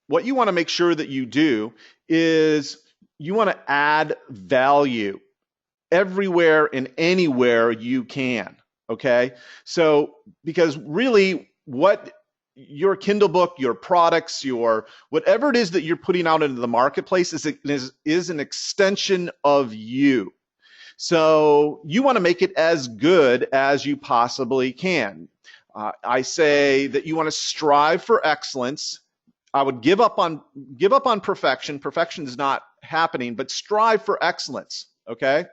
what you want to make sure that you do is you want to add value everywhere and anywhere you can. Okay. So, because really what your Kindle book, your products, your whatever it is that you're putting out into the marketplace is an extension of you. So you want to make it as good as you possibly can. I say that you want to strive for excellence. I would give up on perfection. Perfection is not happening, but strive for excellence. Okay,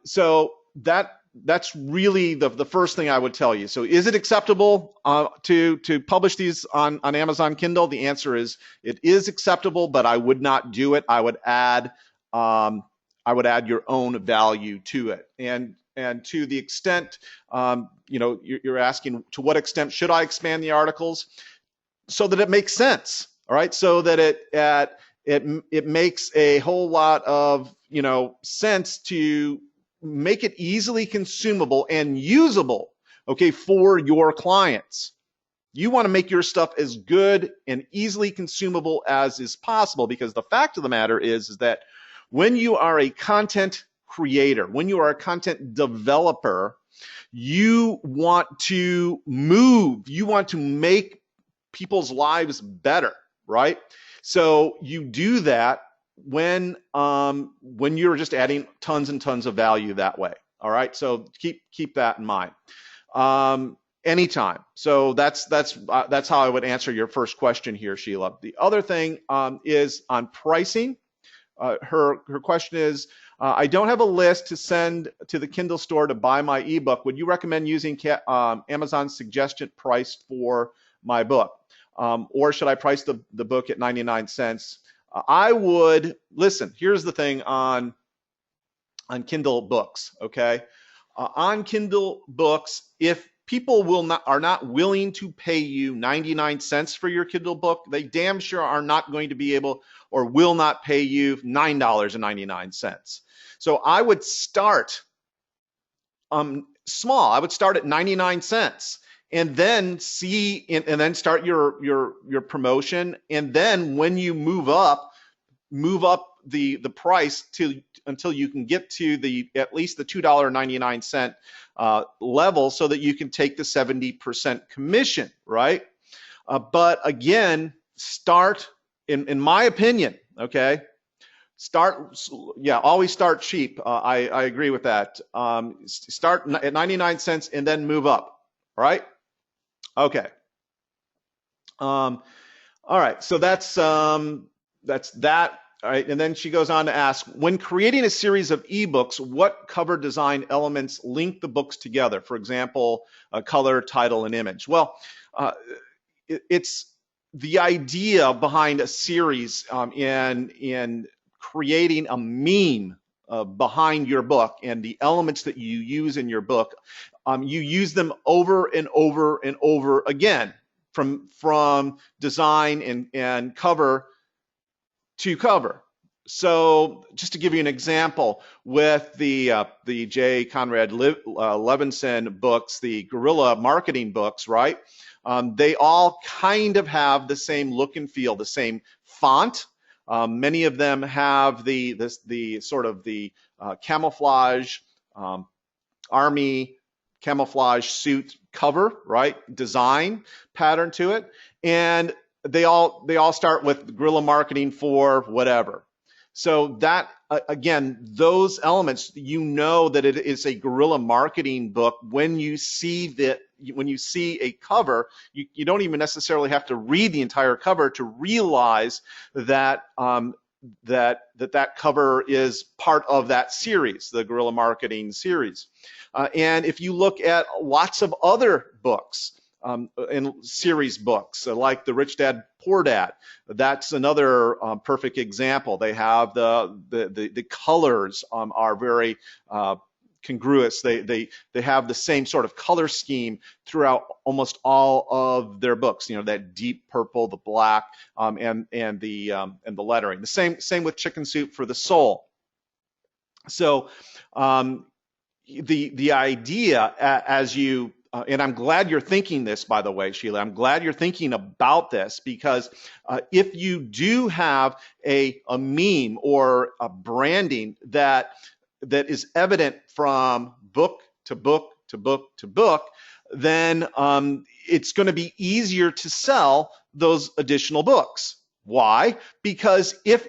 so that's really the first thing I would tell you. So is it acceptable to publish these on Amazon Kindle? The answer is it is acceptable, but I would not do it. I would add your own value to it. And to the extent, you're asking, to what extent should I expand the articles? So that it makes sense, all right? So that it makes a whole lot of, sense to make it easily consumable and usable, okay, for your clients. You want to make your stuff as good and easily consumable as is possible, because the fact of the matter is that when you are a content creator, when you are a content developer, you want to make people's lives better, right? So you do that when you're just adding tons and tons of value that way. All right, so keep that in mind. Anytime. So that's how I would answer your first question here, Sheila. The other thing is on pricing. Her question is, I don't have a list to send to the Kindle store to buy my ebook. Would you recommend using Amazon's suggested price for my book? Or should I price the book at 99 cents? I would, listen, here's the thing on Kindle books, okay? On Kindle books, if people are not willing to pay you 99 cents for your Kindle book, they damn sure are not going to be able or will not pay you $9.99. So I would start small. I would start at 99 cents. And then and then start your promotion. And then when you move up the price until you can get to at least the $2.99 level, so that you can take the 70% commission, right? But again, start, in my opinion, okay? Always start cheap. I agree with that. Start at 99 cents and then move up, all right? Okay. All right. So that's that. All right. And then she goes on to ask, when creating a series of ebooks, what cover design elements link the books together? For example, a color, title, and image. Well, it's the idea behind a series in creating a meme behind your book, and the elements that you use in your book. You use them over and over and over again, from design and cover to cover. So just to give you an example, with the J. Conrad Levinson books, the guerrilla marketing books, right? They all kind of have the same look and feel, the same font. Many of them have the sort of the camouflage army camouflage suit cover, right? Design pattern to it, and they all start with guerrilla marketing for whatever. So that again, those elements, that it is a guerrilla marketing book when you see a cover. You don't even necessarily have to read the entire cover to realize that that cover is part of that series, the guerrilla marketing series. And if you look at lots of other books, in series books, like the Rich Dad Poor Dad, that's another perfect example. They have the colors are very congruous. They have the same sort of color scheme throughout almost all of their books. That deep purple, the black, and the lettering. The same with Chicken Soup for the Soul. So the idea as you and I'm glad you're thinking this, by the way, Sheila. I'm glad you're thinking about this because if you do have a meme or a branding that is evident from book to book to book to book, then it's going to be easier to sell those additional books. Why? Because if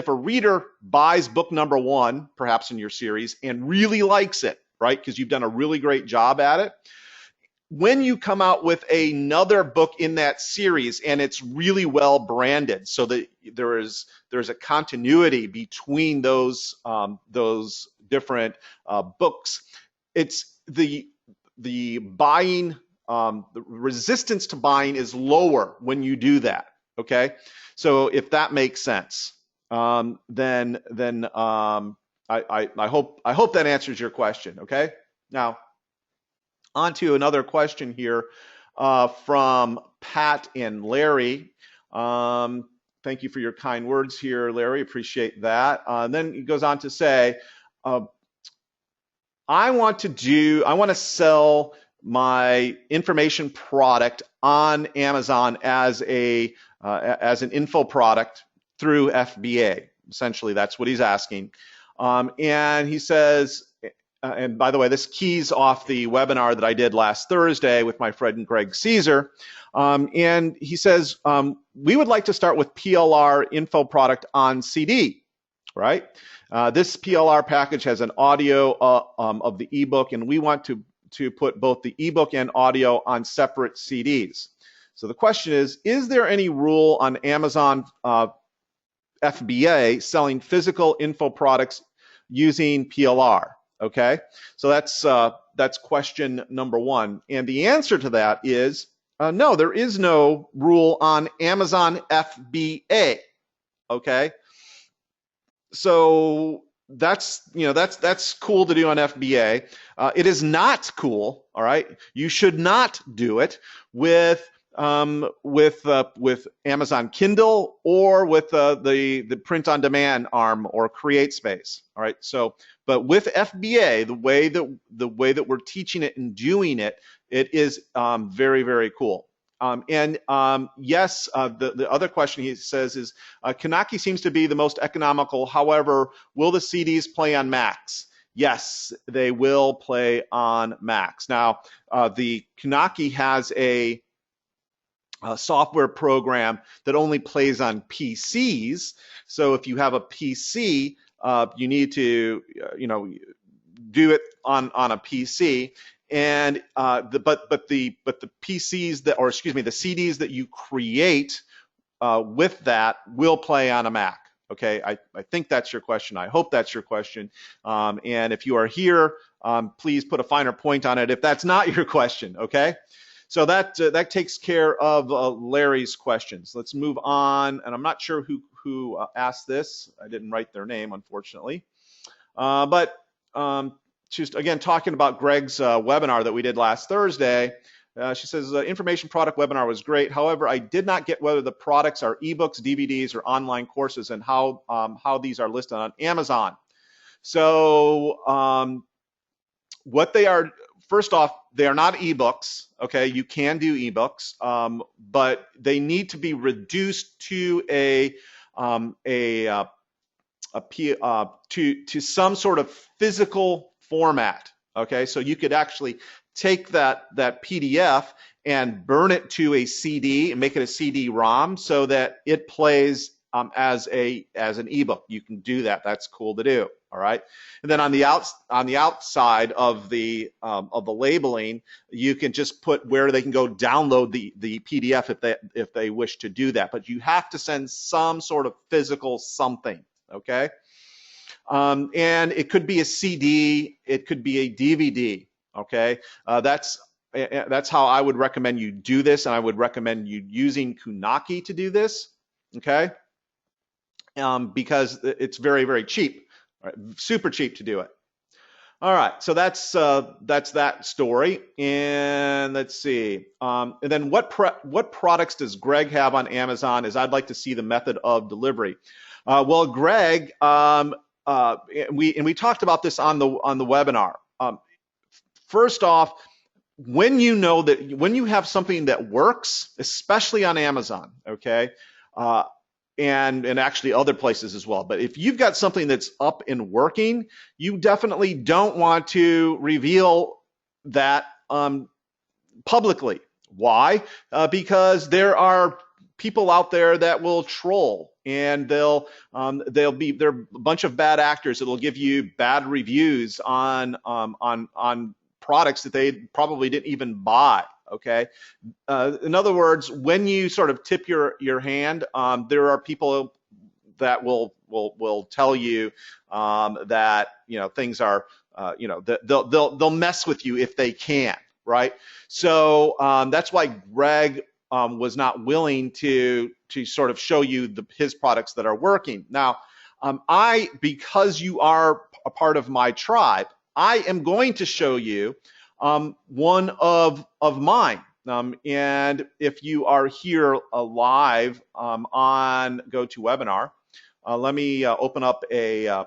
a reader buys book number 1, perhaps in your series, and really likes it, right? Because you've done a really great job at it. When you come out with another book in that series and it's really well branded, so that there's a continuity between those different books, it's the buying, the resistance to buying is lower when you do that. Okay, so if that makes sense, then I hope that answers your question. Okay, now on to another question here from Pat and Larry. Thank you for your kind words here, Larry. Appreciate that. Then he goes on to say, I want to sell my information product on Amazon as an info product through FBA. Essentially, that's what he's asking. And he says, and by the way, this keys off the webinar that I did last Thursday with my friend Greg Caesar. And he says, we would like to start with PLR info product on CD, right? This PLR package has an audio of the ebook, and we want to put both the ebook and audio on separate CDs. So the question is there any rule on Amazon FBA selling physical info products using PLR? Okay, so that's question number 1. And the answer to that is no, there is no rule on Amazon FBA. Okay, so that's cool to do on FBA. It is not cool. All right, you should not do it with Amazon Kindle or with the print on demand arm or CreateSpace. All right, so but with FBA, the way that we're teaching it and doing it, it is very, very cool. Yes, the other question he says is, Kanaka seems to be the most economical. However, will the CDs play on Macs? Yes, they will play on Macs. Now, the Kanaka has a software program that only plays on PCs. So if you have a PC, you need to do it on a PC. And but the PCs that, or excuse me, the CDs that you create with that will play on a Mac. Okay, I think that's your question. I hope that's your question. And if you are here, please put a finer point on it if that's not your question. Okay, so that takes care of Larry's questions. Let's move on. And I'm not sure who asked this. I didn't write their name, unfortunately. But just again, talking about Greg's webinar that we did last Thursday, she says, information product webinar was great. However, I did not get whether the products are ebooks, DVDs, or online courses, and how these are listed on Amazon. So what they are, first off, they are not ebooks. Okay, you can do ebooks, but they need to be reduced to to some sort of physical format. Okay, so you could actually take that PDF and burn it to a CD and make it a CD-ROM so that it plays as an ebook. You can do that. That's cool to do. All right. And then on the outside of the labeling, you can just put where they can go download the PDF if they wish to do that. But you have to send some sort of physical something. Okay. And it could be a CD. It could be a DVD. Okay. That's how I would recommend you do this, and I would recommend you using Kanaka to do this. Okay. Because it's very, very cheap. Right, super cheap to do it. All right, so that's that story. And let's see. And then what products does Greg have on Amazon? I'd like to see the method of delivery. Well, Greg, we talked about this on the webinar. First off, when you know that when you have something that works, especially on Amazon, okay, uh, and actually other places as well. But if you've got something that's up and working, you definitely don't want to reveal that publicly. Why? Because there are people out there that will troll, and they're a bunch of bad actors that'll give you bad reviews on products that they probably didn't even buy. Okay. In other words, when you sort of tip your hand, there are people that will tell you that things are they'll mess with you if they can, right? So that's why Greg was not willing to sort of show you his products that are working. Now, because you are a part of my tribe, I am going to show you one of mine. And if you are here live on GoToWebinar, let me open up a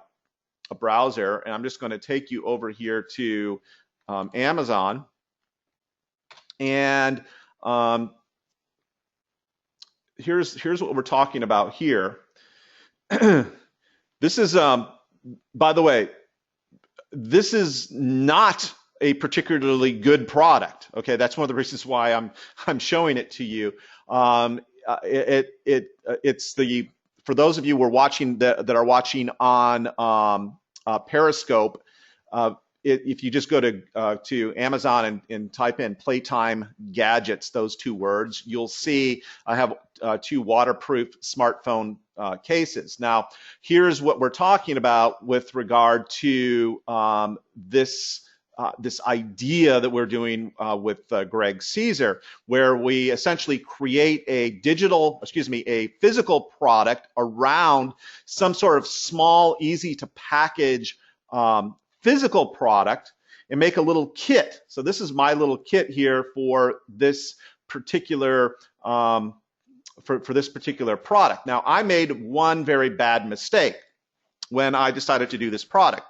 browser, and I'm just going to take you over here to Amazon. And here's what we're talking about here. This is, by the way, this is not a particularly good product. Okay, that's one of the reasons why I'm showing it to you. It's for those of you who are watching that are watching on Periscope. If you just go to Amazon and type in playtime gadgets, those two words, you'll see I have two waterproof smartphone cases. Now, here's what we're talking about with regard to this idea that we're doing with Greg Caesar, where we essentially create a physical product around some sort of small, easy to package physical product and make a little kit. So this is my little kit here for this particular for this particular product. Now, I made one very bad mistake when I decided to do this product.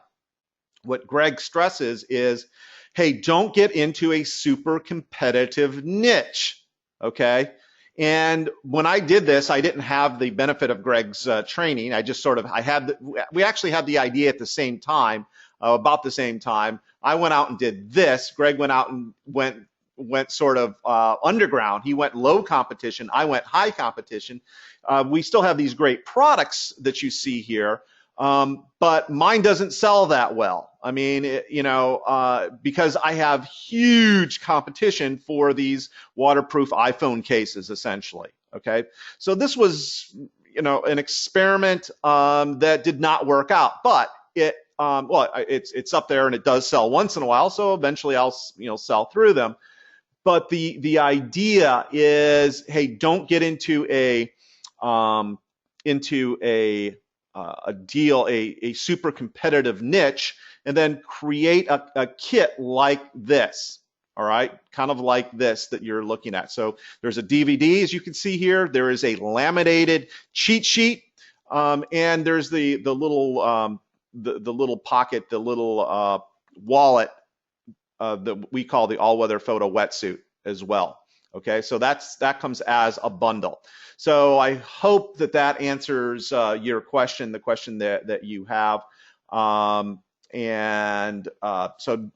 What Greg stresses is, hey, don't get into a super competitive niche, okay? And when I did this, I didn't have the benefit of Greg's training. I just sort of, we actually had the idea at the same time, about the same time. I went out and did this. Greg went out and went sort of underground. He went low competition. I went high competition. We still have these great products that you see here, but mine doesn't sell that well. I mean, because I have huge competition for these waterproof iPhone cases, essentially. Okay, so this was, an experiment that did not work out, but it's up there and it does sell once in a while. So eventually I'll sell through them. But the idea is, hey, don't get into a deal, a super competitive niche, and then create a kit like this. All right, kind of like this that you're looking at. So there's a DVD, as you can see here. There is a laminated cheat sheet, and there's the little the little pocket, the little wallet that we call the all-weather photo wetsuit as well. Okay, so that comes as a bundle. So I hope that answers your question, the question that you have. So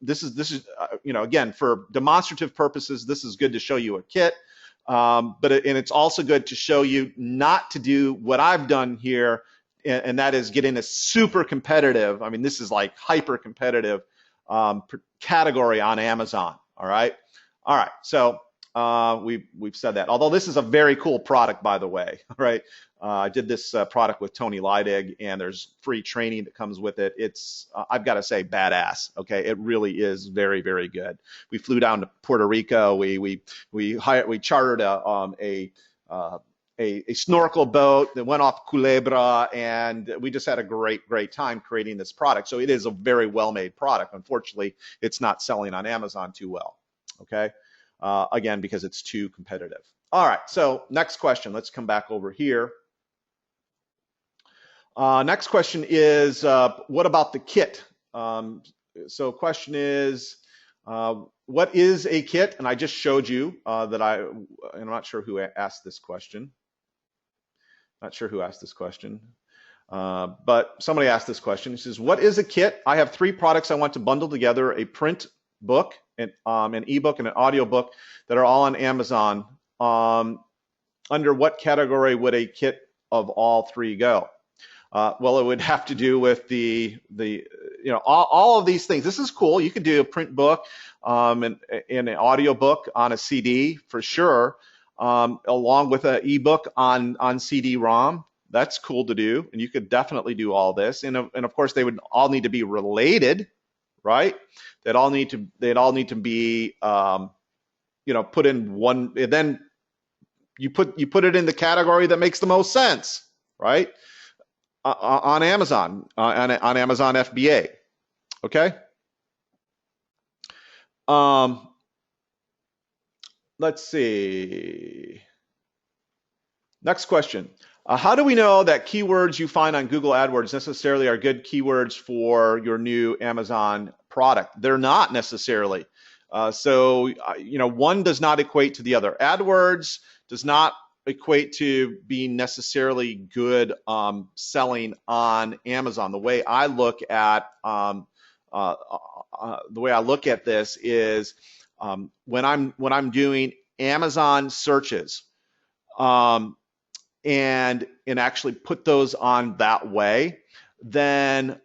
this is again, for demonstrative purposes, this is good to show you a kit, but it's also good to show you not to do what I've done here, and that is getting a super competitive. I mean, this is like hyper competitive category on Amazon. All right. So we've said that. Although this is a very cool product, by the way. Right. I did this product with Tony Leidig, and there's free training that comes with it. It's I've got to say, badass. Okay, it really is very, very good. We flew down to Puerto Rico. We chartered a snorkel boat that went off Culebra, and we just had a great time creating this product. So it is a very well-made product. Unfortunately, it's not selling on Amazon too well. Okay, again, because it's too competitive. All right, so next question. Let's come back over here. Next question is, what about the kit? So question is, What is a kit? And I just showed you and I'm not sure who asked this question. Not sure who asked this question. But somebody asked this question. He says, what is a kit? I have 3 products I want to bundle together, a print book, an ebook, and an audio book that are all on Amazon. Under what category would a kit of all 3 go? Well, it would have to do with all of these things. This is cool. You could do a print book and an audio book on a CD for sure, along with an ebook on CD-ROM. That's cool to do, and you could definitely do all this. And of course, they would all need to be related, right? They'd all need to be put in one. And then you put it in the category that makes the most sense, right? On Amazon, on Amazon FBA, okay? Let's see. Next question. How do we know that keywords you find on Google AdWords necessarily are good keywords for your new Amazon product? They're not necessarily. So one does not equate to the other. AdWords does not equate to being necessarily good selling on Amazon. The way I look at this is when I'm doing Amazon searches and actually put those on that way, then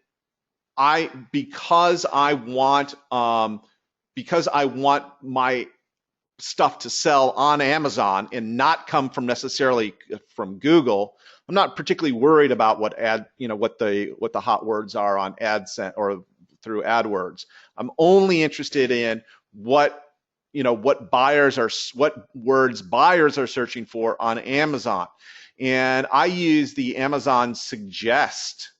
because I want my stuff to sell on Amazon and not come from necessarily from Google, I'm not particularly worried about what the hot words are on AdSense or through AdWords. I'm only interested in what words buyers are searching for on Amazon. And I use the Amazon Suggest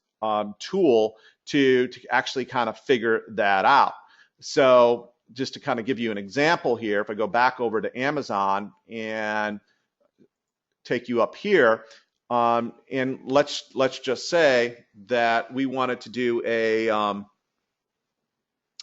tool to actually kind of figure that out. So just to kind of give you an example here, if I go back over to Amazon and take you up here, and let's just say that we wanted to do a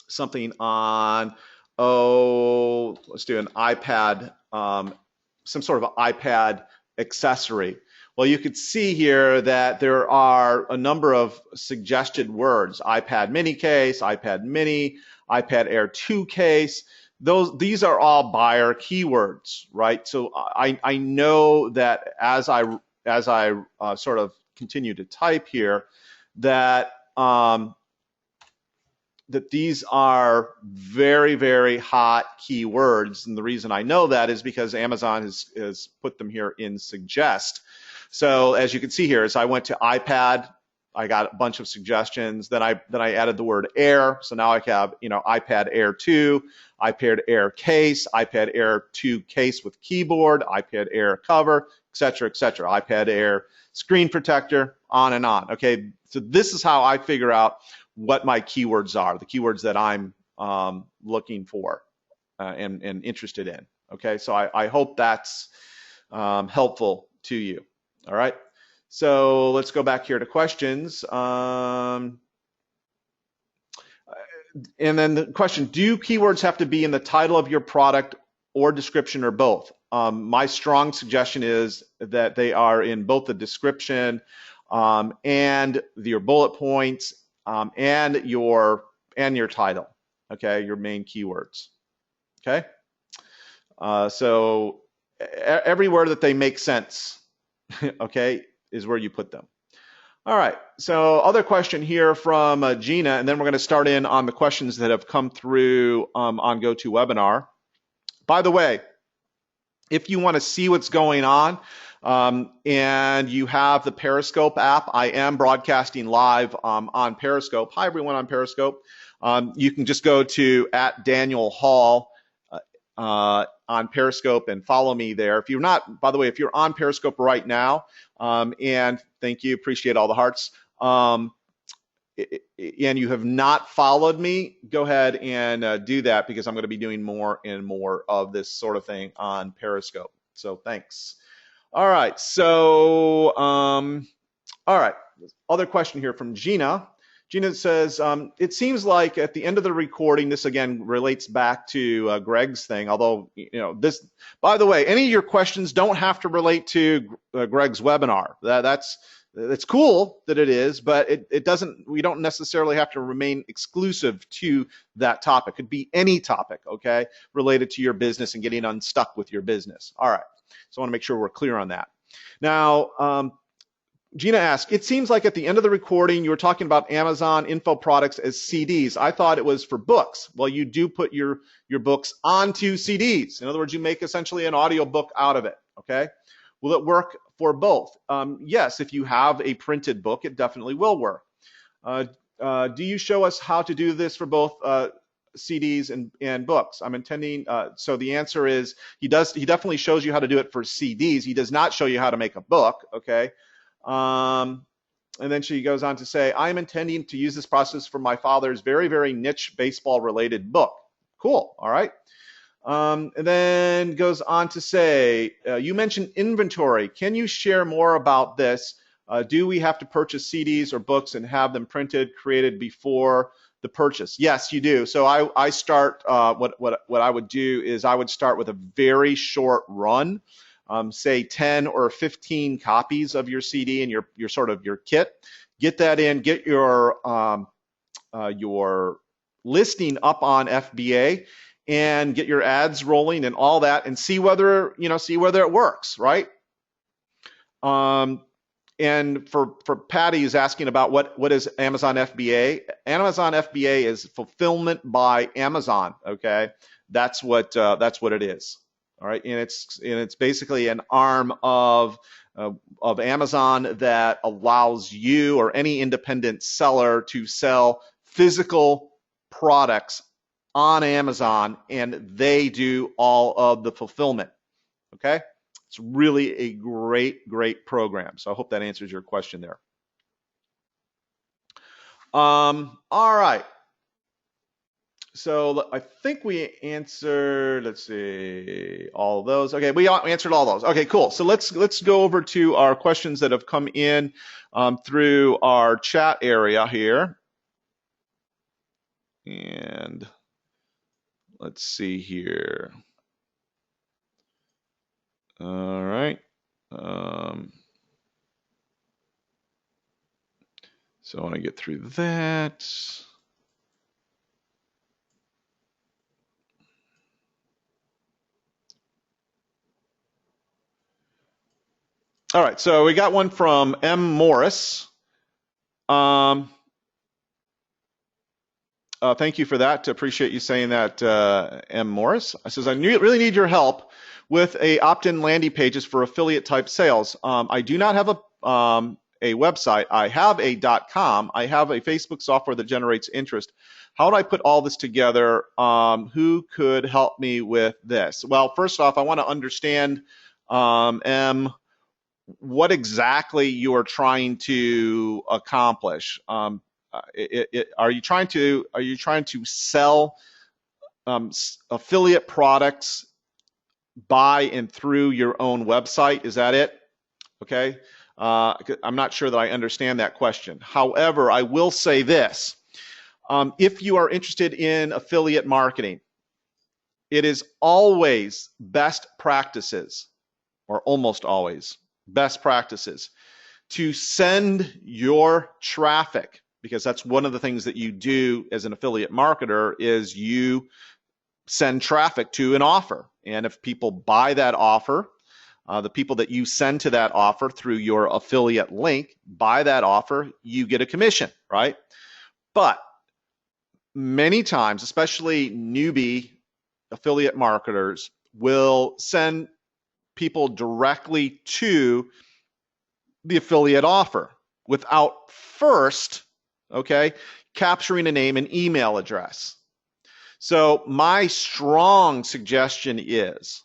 something on, let's do an iPad, some sort of an iPad accessory. Well, you could see here that there are a number of suggested words: iPad mini case, iPad mini, iPad Air 2 case. These are all buyer keywords, right? So I know that as I sort of continue to type here, that these are very, very hot keywords. And the reason I know that is because Amazon has put them here in Suggest. So as you can see here, as I went to iPad, I got a bunch of suggestions. Then I added the word Air. So now I have, iPad Air 2, iPad Air case, iPad Air 2 case with keyboard, iPad Air cover, etc., etc. iPad Air screen protector, on and on. Okay, so this is how I figure out what my keywords are, the keywords that I'm looking for and interested in. Okay, so I hope that's helpful to you. All right, so let's go back here to questions. And then the question, do keywords have to be in the title of your product or description or both? My strong suggestion is that they are in both the description and your bullet points and your title, okay, your main keywords, okay? So everywhere that they make sense, okay, is where you put them. All right, so other question here from Gina, and then we're going to start in on the questions that have come through on GoToWebinar. By the way, if you want to see what's going on and you have the Periscope app, I am broadcasting live on Periscope. Hi, everyone on Periscope. You can just go to @DanielHall on Periscope and follow me there. If you're not, by the way, if you're on Periscope right now, and thank you, appreciate all the hearts, and you have not followed me, go ahead and do that, because I'm going to be doing more and more of this sort of thing on Periscope. So thanks. All right, so all right, other question here from Gina. Gina says, it seems like at the end of the recording, this again relates back to Greg's thing, although, this, by the way, any of your questions don't have to relate to Greg's webinar. It's cool that it is, but it doesn't, we don't necessarily have to remain exclusive to that topic. It could be any topic, okay, related to your business and getting unstuck with your business. All right, so I want to make sure we're clear on that. Now, Gina asked, it seems like at the end of the recording, you were talking about Amazon info products as CDs. I thought it was for books. Well, you do put your books onto CDs. In other words, you make essentially an audio book out of it, okay? Will it work for both? Yes, if you have a printed book, it definitely will work. Do you show us how to do this for both CDs and books? I'm intending, so the answer is he definitely shows you how to do it for CDs. He does not show you how to make a book, okay? And then she goes on to say, I am intending to use this process for my father's very, very niche baseball related book. Cool. All right. And then goes on to say, you mentioned inventory. Can you share more about this? Do we have to purchase CDs or books and have them printed, created before the purchase? Yes, you do. So I start, what I would do is I would start with a very short run. Say 10 or 15 copies of your CD and your sort of your kit. Get that in, get your listing up on FBA and get your ads rolling and all that and see whether it works, right? And for Patty is asking about what is Amazon FBA? Amazon FBA is fulfillment by Amazon, okay? That's what it is. All right, and it's basically an arm of Amazon that allows you or any independent seller to sell physical products on Amazon, and they do all of the fulfillment. Okay, it's really a great program. So I hope that answers your question there. All right. So I think we answered, let's see, all of those. Okay, we answered all those. Okay, cool. So let's go over to our questions that have come in through our chat area here. And let's see here. All right. So I want to get through that. All right, so we got one from M. Morris. Thank you for that. Appreciate you saying that, M. Morris. I says, I really need your help with a opt-in landing pages for affiliate type sales. I do not have a website. I have a .com. I have a Facebook software that generates interest. How do I put all this together? Who could help me with this? Well, first off, I want to understand, M, what exactly you are trying to accomplish. Are you trying to sell affiliate products by and through your own website? Is that it? Okay. I'm not sure that I understand that question. However, I will say this. If you are interested in affiliate marketing, it is always best practices, or almost always best practices, to send your traffic, because that's one of the things that you do as an affiliate marketer is you send traffic to an offer. And if people buy that offer, the people that you send to that offer through your affiliate link buy that offer, you get a commission, right? But many times, especially newbie affiliate marketers, will send people directly to the affiliate offer without first, okay, capturing a name and email address. So my strong suggestion is,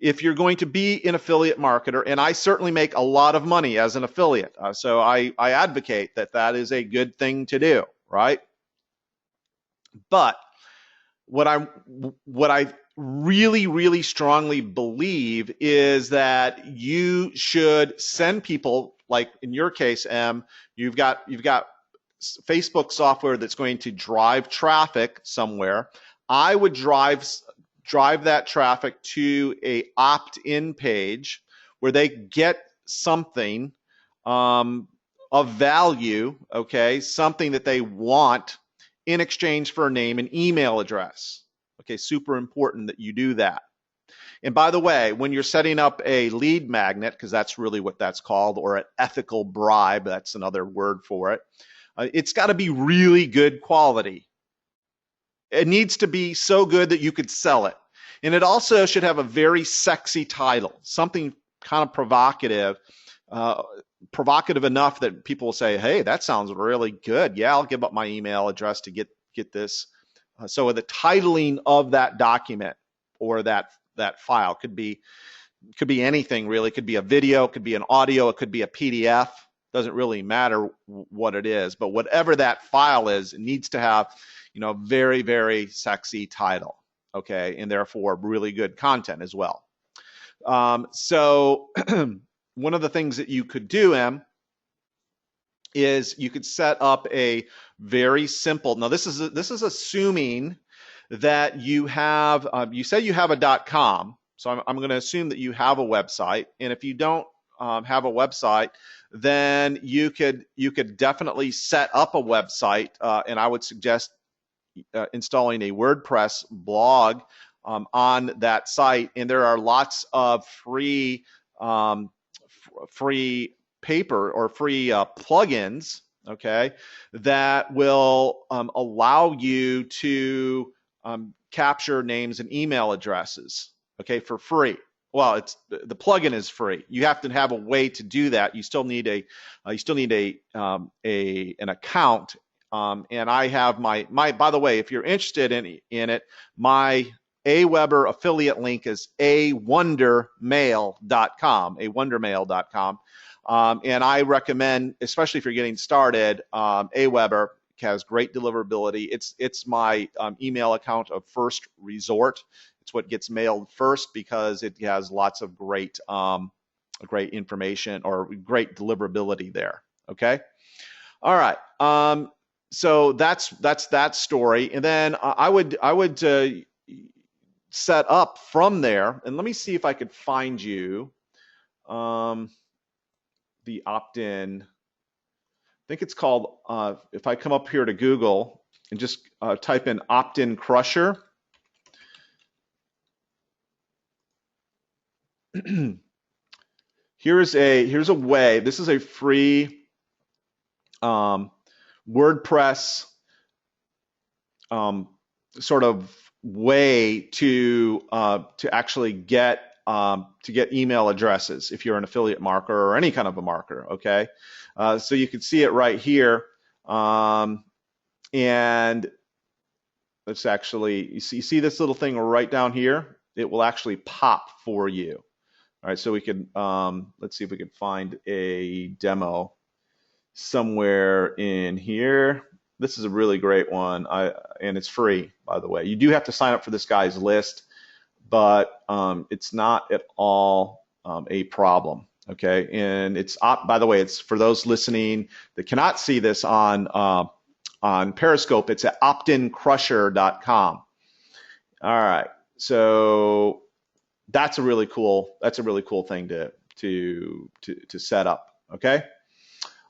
if you're going to be an affiliate marketer, and I certainly make a lot of money as an affiliate, so I advocate that that is a good thing to do, right? But what I really strongly believe is that you should send people, like in your case, M, you've got Facebook software that's going to drive traffic somewhere, I would drive that traffic to a opt-in page where they get something of value, okay, something that they want in exchange for a name and email address. Okay, super important that you do that. And by the way, when you're setting up a lead magnet, because that's really what that's called, or an ethical bribe, that's another word for it, it's got to be really good quality. It needs to be so good that you could sell it. And it also should have a very sexy title, something kind of provocative, provocative enough that people will say, hey, that sounds really good. Yeah, I'll give up my email address to get this. So the titling of that document or that file could be anything really. It could be a video, it could be an audio, it could be a PDF. Doesn't really matter what it is, but whatever that file is, it needs to have, very, very sexy title, okay, and therefore really good content as well. So one of the things that you could do, Em, is you could set up a very simple. Now this is assuming that you have. You said you have a .com, so I'm going to assume that you have a website. And if you don't have a website, then you could definitely set up a website. And I would suggest installing a WordPress blog on that site. And there are lots of free paper or free plugins, okay, that will allow you to capture names and email addresses, okay, for free. Well, the plugin is free. You have to have a way to do that. You still need an account. And I have my. By the way, if you're interested in it, my Aweber affiliate link is awondermail.com. Awondermail.com. And I recommend, especially if you're getting started, Aweber has great deliverability. It's my email account of first resort. It's what gets mailed first because it has lots of great information or great deliverability there. Okay. All right. So that's that story. And then I would set up from there. And let me see if I could find you the opt-in. I think it's called, if I come up here to Google and just type in opt-in crusher. Here's a way. This is a free WordPress sort of way to actually get email addresses if you're an affiliate marketer or any kind of a marketer. Okay, so you can see it right here, and let's actually you see this little thing right down here. It will actually pop for you. All right, so we can let's see if we can find a demo somewhere in here. This is a really great one, and it's free, by the way. You do have to sign up for this guy's list, but it's not at all a problem. Okay, and it's by the way, it's for those listening that cannot see this on Periscope. It's at optincrusher.com. All right, so that's a really cool thing to set up. Okay.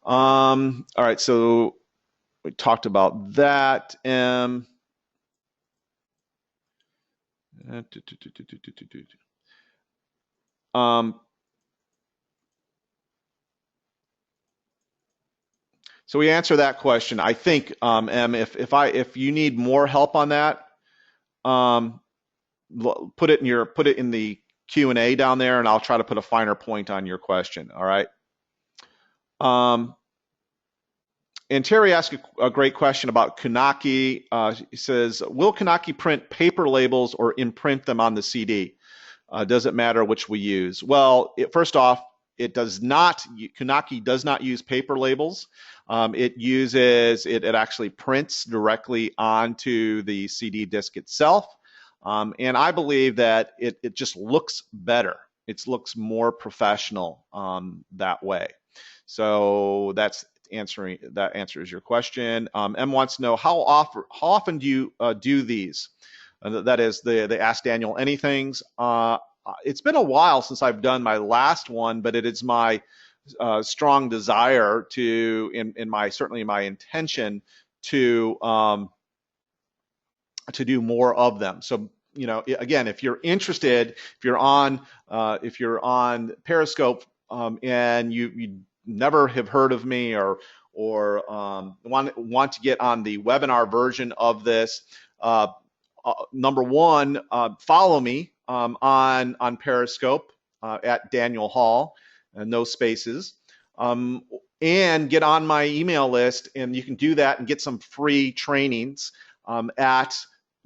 All right, so we talked about that. So we answer that question. I think, Em, if you need more help on that, put it in the Q&A down there, and I'll try to put a finer point on your question. All right. And Terry asked a great question about Kanaka. He says, will Kanaka print paper labels or imprint them on the CD? Does it matter which we use? Well, first off, it does not. Kanaka does not use paper labels. It actually prints directly onto the CD disc itself. And I believe that it just looks better. It looks more professional that way. So that answers your question. M wants to know how often do you do these? That is the Ask Daniel Anythings. It's been a while since I've done my last one, but it is my strong desire to, certainly in my intention to do more of them. So, again, if you're interested, if you're on Periscope, and you never have heard of me, or want to get on the webinar version of this, number one, follow me on Periscope at Daniel Hall, no spaces, and get on my email list, and you can do that and get some free trainings at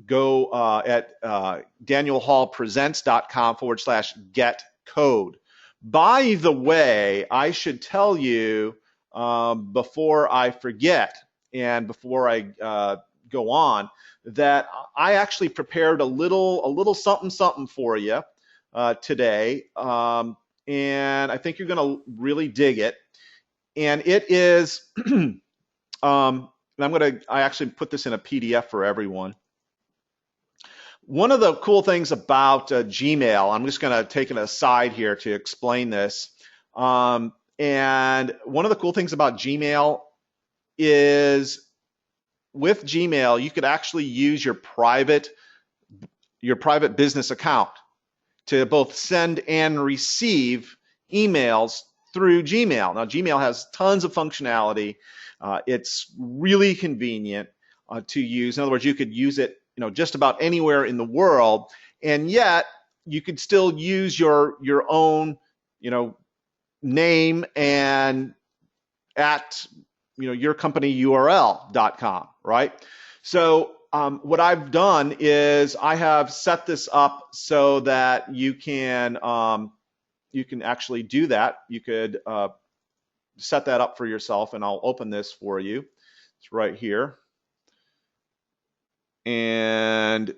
danielhallpresents.com/get code. By the way, I should tell you before I forget and before I go on, that I actually prepared a little something for you today, and I think you're going to really dig it. And it is, I actually put this in a PDF for everyone. One of the cool things about Gmail, I'm just going to take an aside here to explain this. And one of the cool things about Gmail is, with Gmail, you could actually use your private business account to both send and receive emails through Gmail. Now, Gmail has tons of functionality. It's really convenient to use. In other words, you could use it just about anywhere in the world, and yet you could still use your own name and at yourcompanyurl.com, right? So what I've done is I have set this up so that you can actually do that. You could set that up for yourself, and I'll open this for you. It's right here. And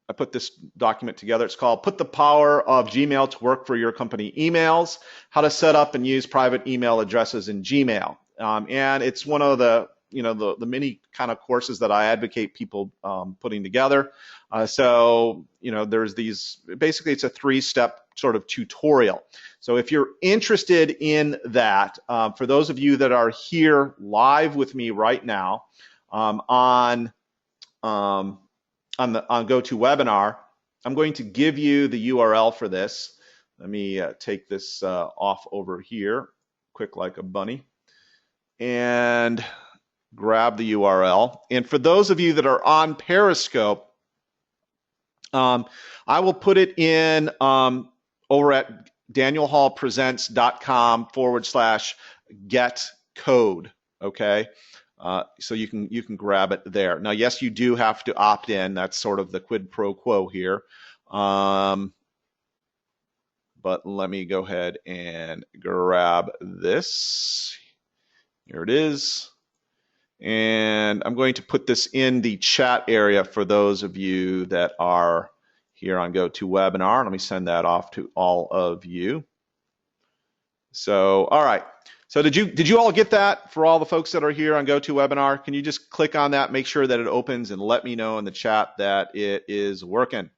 I put this document together. It's called Put the Power of Gmail to Work for Your Company Emails, How to Set Up and Use Private Email Addresses in Gmail. And it's one of the many kind of courses that I advocate people putting together. So there's these, basically it's a 3-step sort of tutorial. So if you're interested in that, for those of you that are here live with me right now on GoToWebinar, I'm going to give you the URL for this. Let me take this off over here, quick like a bunny, and grab the URL. And for those of you that are on Periscope, I will put it in over at danielhallpresents.com/get code. Okay. So you can grab it there. Now, yes, you do have to opt in. That's sort of the quid pro quo here. But let me go ahead and grab this. Here it is. And I'm going to put this in the chat area for those of you that are here on GoToWebinar. Let me send that off to all of you. So, all right. So did you all get that? For all the folks that are here on GoToWebinar, can you just click on that, make sure that it opens, and let me know in the chat that it is working?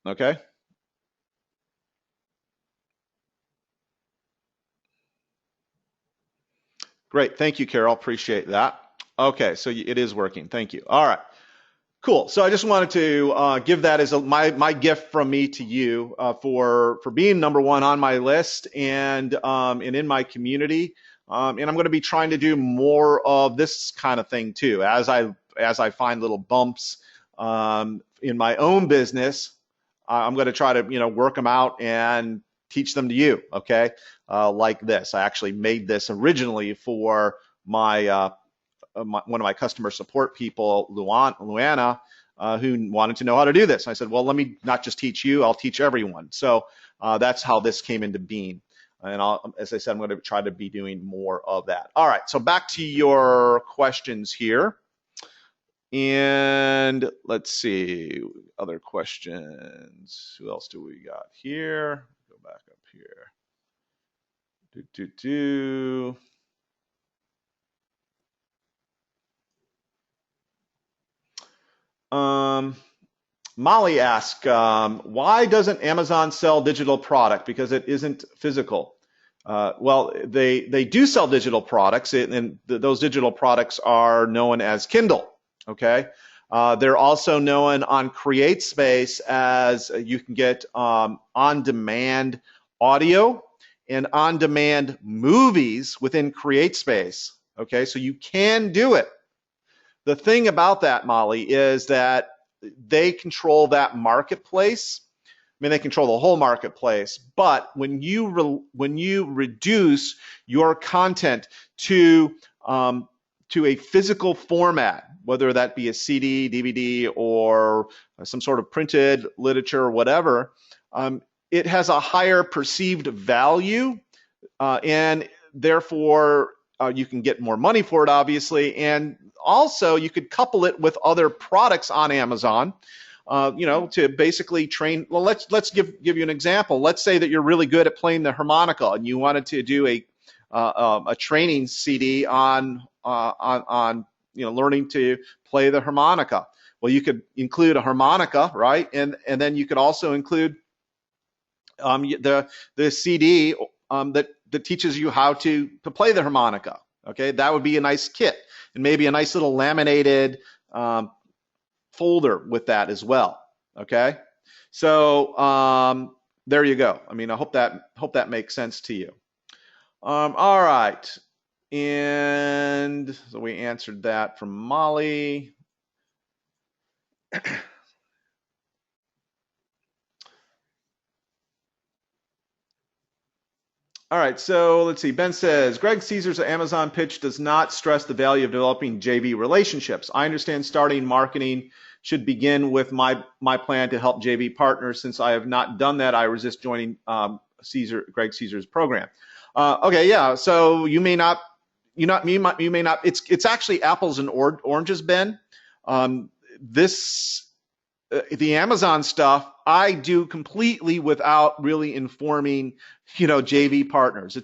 Okay. Great. Thank you, Carol. Appreciate that. Okay, so it is working. Thank you. All right. Cool. So I just wanted to give that as my gift from me to you for being number one on my list and in my community. And I'm going to be trying to do more of this kind of thing too, as I find little bumps in my own business. I'm going to try to work them out and teach them to you. Okay, like this. I actually made this originally for my one of my customer support people, Luana, who wanted to know how to do this. And I said, well, let me not just teach you, I'll teach everyone. So that's how this came into being. And as I said, I'm going to try to be doing more of that. All right, so back to your questions here. And let's see, other questions. Who else do we got here? Go back up here. Um, Molly asks, why doesn't Amazon sell digital product? Because it isn't physical. Well, they do sell digital products, and those digital products are known as Kindle. Okay, they're also known on CreateSpace as you can get on-demand audio and on-demand movies within CreateSpace. Okay, so you can do it. The thing about that, Molly, is that they control that marketplace. I mean, they control the whole marketplace, but when you reduce your content to a physical format, whether that be a CD, DVD, or some sort of printed literature or whatever, it has a higher perceived value, and therefore you can get more money for it, obviously, and also you could couple it with other products on Amazon. To basically train. Well, let's give you an example. Let's say that you're really good at playing the harmonica, and you wanted to do a training CD on learning to play the harmonica. Well, you could include a harmonica, right? And then you could also include the CD that teaches you how to play the harmonica. Okay, that would be a nice kit, and maybe a nice little laminated folder with that as well. Okay, so there you go. I mean, I hope that makes sense to you. All right, and so we answered that from Molly. All right, so let's see. Ben says, Greg Caesar's Amazon pitch does not stress the value of developing JV relationships. I understand starting marketing should begin with my plan to help JV partners. Since I have not done that, I resist joining Greg Caesar's program. Okay, yeah. So you may not. It's actually apples and oranges, Ben. The Amazon stuff I do completely without really informing, JV partners.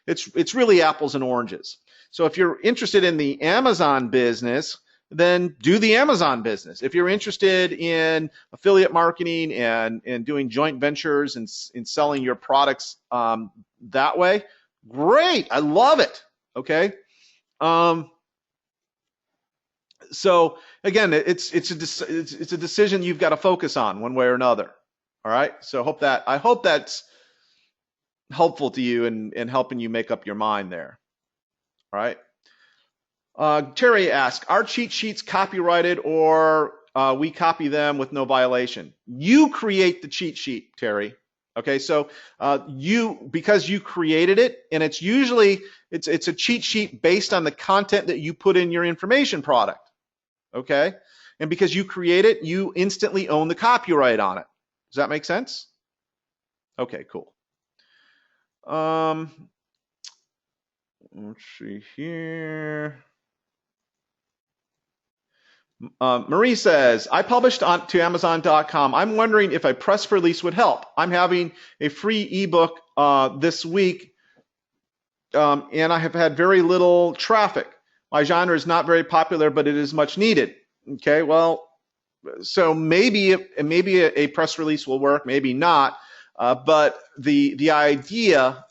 It's really apples and oranges. So if you're interested in the Amazon business, then do the Amazon business. If you're interested in affiliate marketing and doing joint ventures and selling your products that way, great. I love it. Okay. So again, it's a decision you've got to focus on one way or another. All right. So I hope that's helpful to you in helping you make up your mind there. All right. Terry asks, are cheat sheets copyrighted or we copy them with no violation? You create the cheat sheet, Terry. Okay, so because you created it, and it's usually it's a cheat sheet based on the content that you put in your information product. Okay, and because you create it, you instantly own the copyright on it. Does that make sense? Okay, cool. Let's see here. Marie says, I published to Amazon.com. I'm wondering if a press release would help. I'm having a free ebook this week, and I have had very little traffic. My genre is not very popular, but it is much needed. Okay, well, so maybe a press release will work, maybe not. But the idea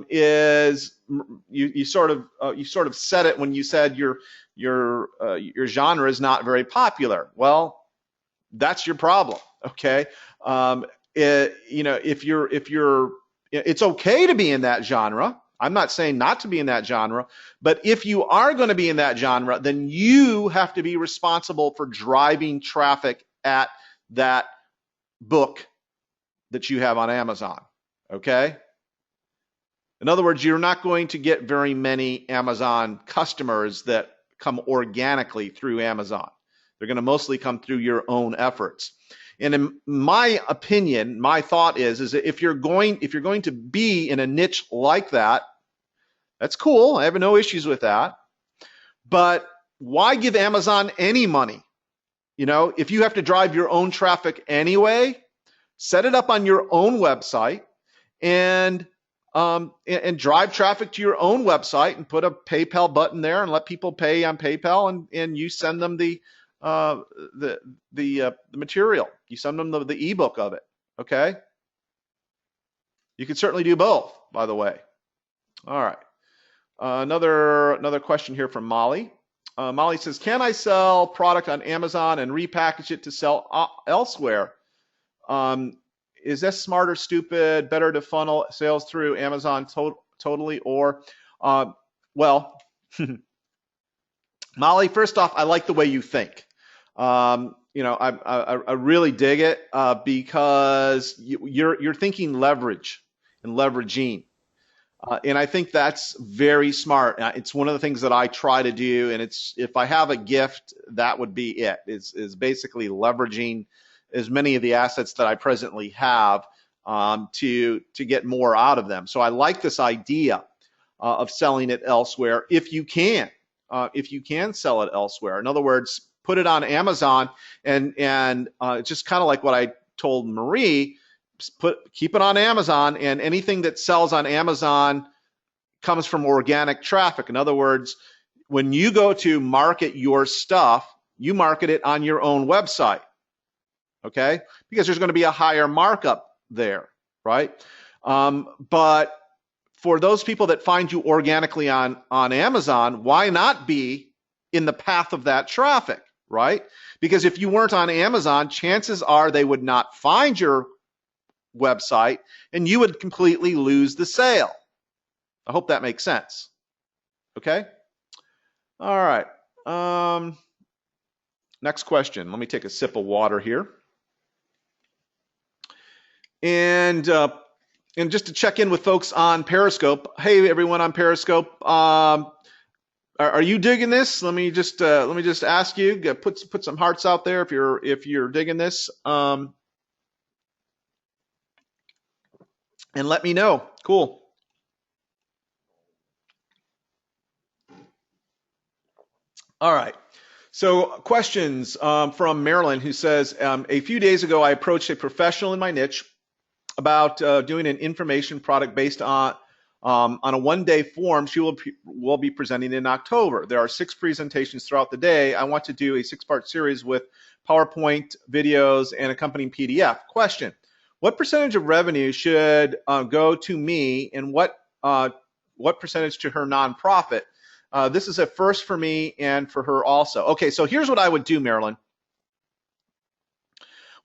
is you sort of said it when you said your genre is not very popular. Well, that's your problem. Okay, if you're it's okay to be in that genre. I'm not saying not to be in that genre, but if you are going to be in that genre, then you have to be responsible for driving traffic at that book that you have on Amazon. Okay? In other words, you're not going to get very many Amazon customers that come organically through Amazon. They're going to mostly come through your own efforts. And in my opinion, my thought is that if you're going to be in a niche like that, that's cool. I have no issues with that. But why give Amazon any money? If you have to drive your own traffic anyway, set it up on your own website and drive traffic to your own website and put a PayPal button there and let people pay on PayPal and you send them the the material. You send them the ebook of it. Okay. You can certainly do both, by the way. All right. Another question here from Molly. Molly says, can I sell product on Amazon and repackage it to sell elsewhere? Is that smart or stupid? Better to funnel sales through Amazon totally, or well, Molly, first off, I like the way you think. I really dig it because you're thinking leverage and leveraging. And I think that's very smart. It's one of the things that I try to do, and it's if I have a gift, that would be it. Is basically leveraging as many of the assets that I presently have to get more out of them. So I like this idea of selling it elsewhere if you can sell it elsewhere. In other words, put it on Amazon, and just kind of like what I told Marie. Keep it on Amazon, and anything that sells on Amazon comes from organic traffic. In other words, when you go to market your stuff, you market it on your own website, okay? Because there's going to be a higher markup there, right? But for those people that find you organically on Amazon, why not be in the path of that traffic, right? Because if you weren't on Amazon, chances are they would not find your website, and you would completely lose the sale. I hope that makes sense. Okay. All right. Next question. Let me take a sip of water here. And just to check in with folks on Periscope. Hey, everyone on Periscope. Are you digging this? Let me just ask you. Put some hearts out there if you're digging this. And let me know. Cool. All right. So questions from Marilyn, who says, a few days ago, I approached a professional in my niche about doing an information product based on a one-day form she will be presenting in October. There are 6 presentations throughout the day. I want to do a 6-part series with PowerPoint, videos, and accompanying PDF. Question. What percentage of revenue should go to me, and what percentage to her nonprofit? This is a first for me and for her also. Okay, so here's what I would do, Marilyn.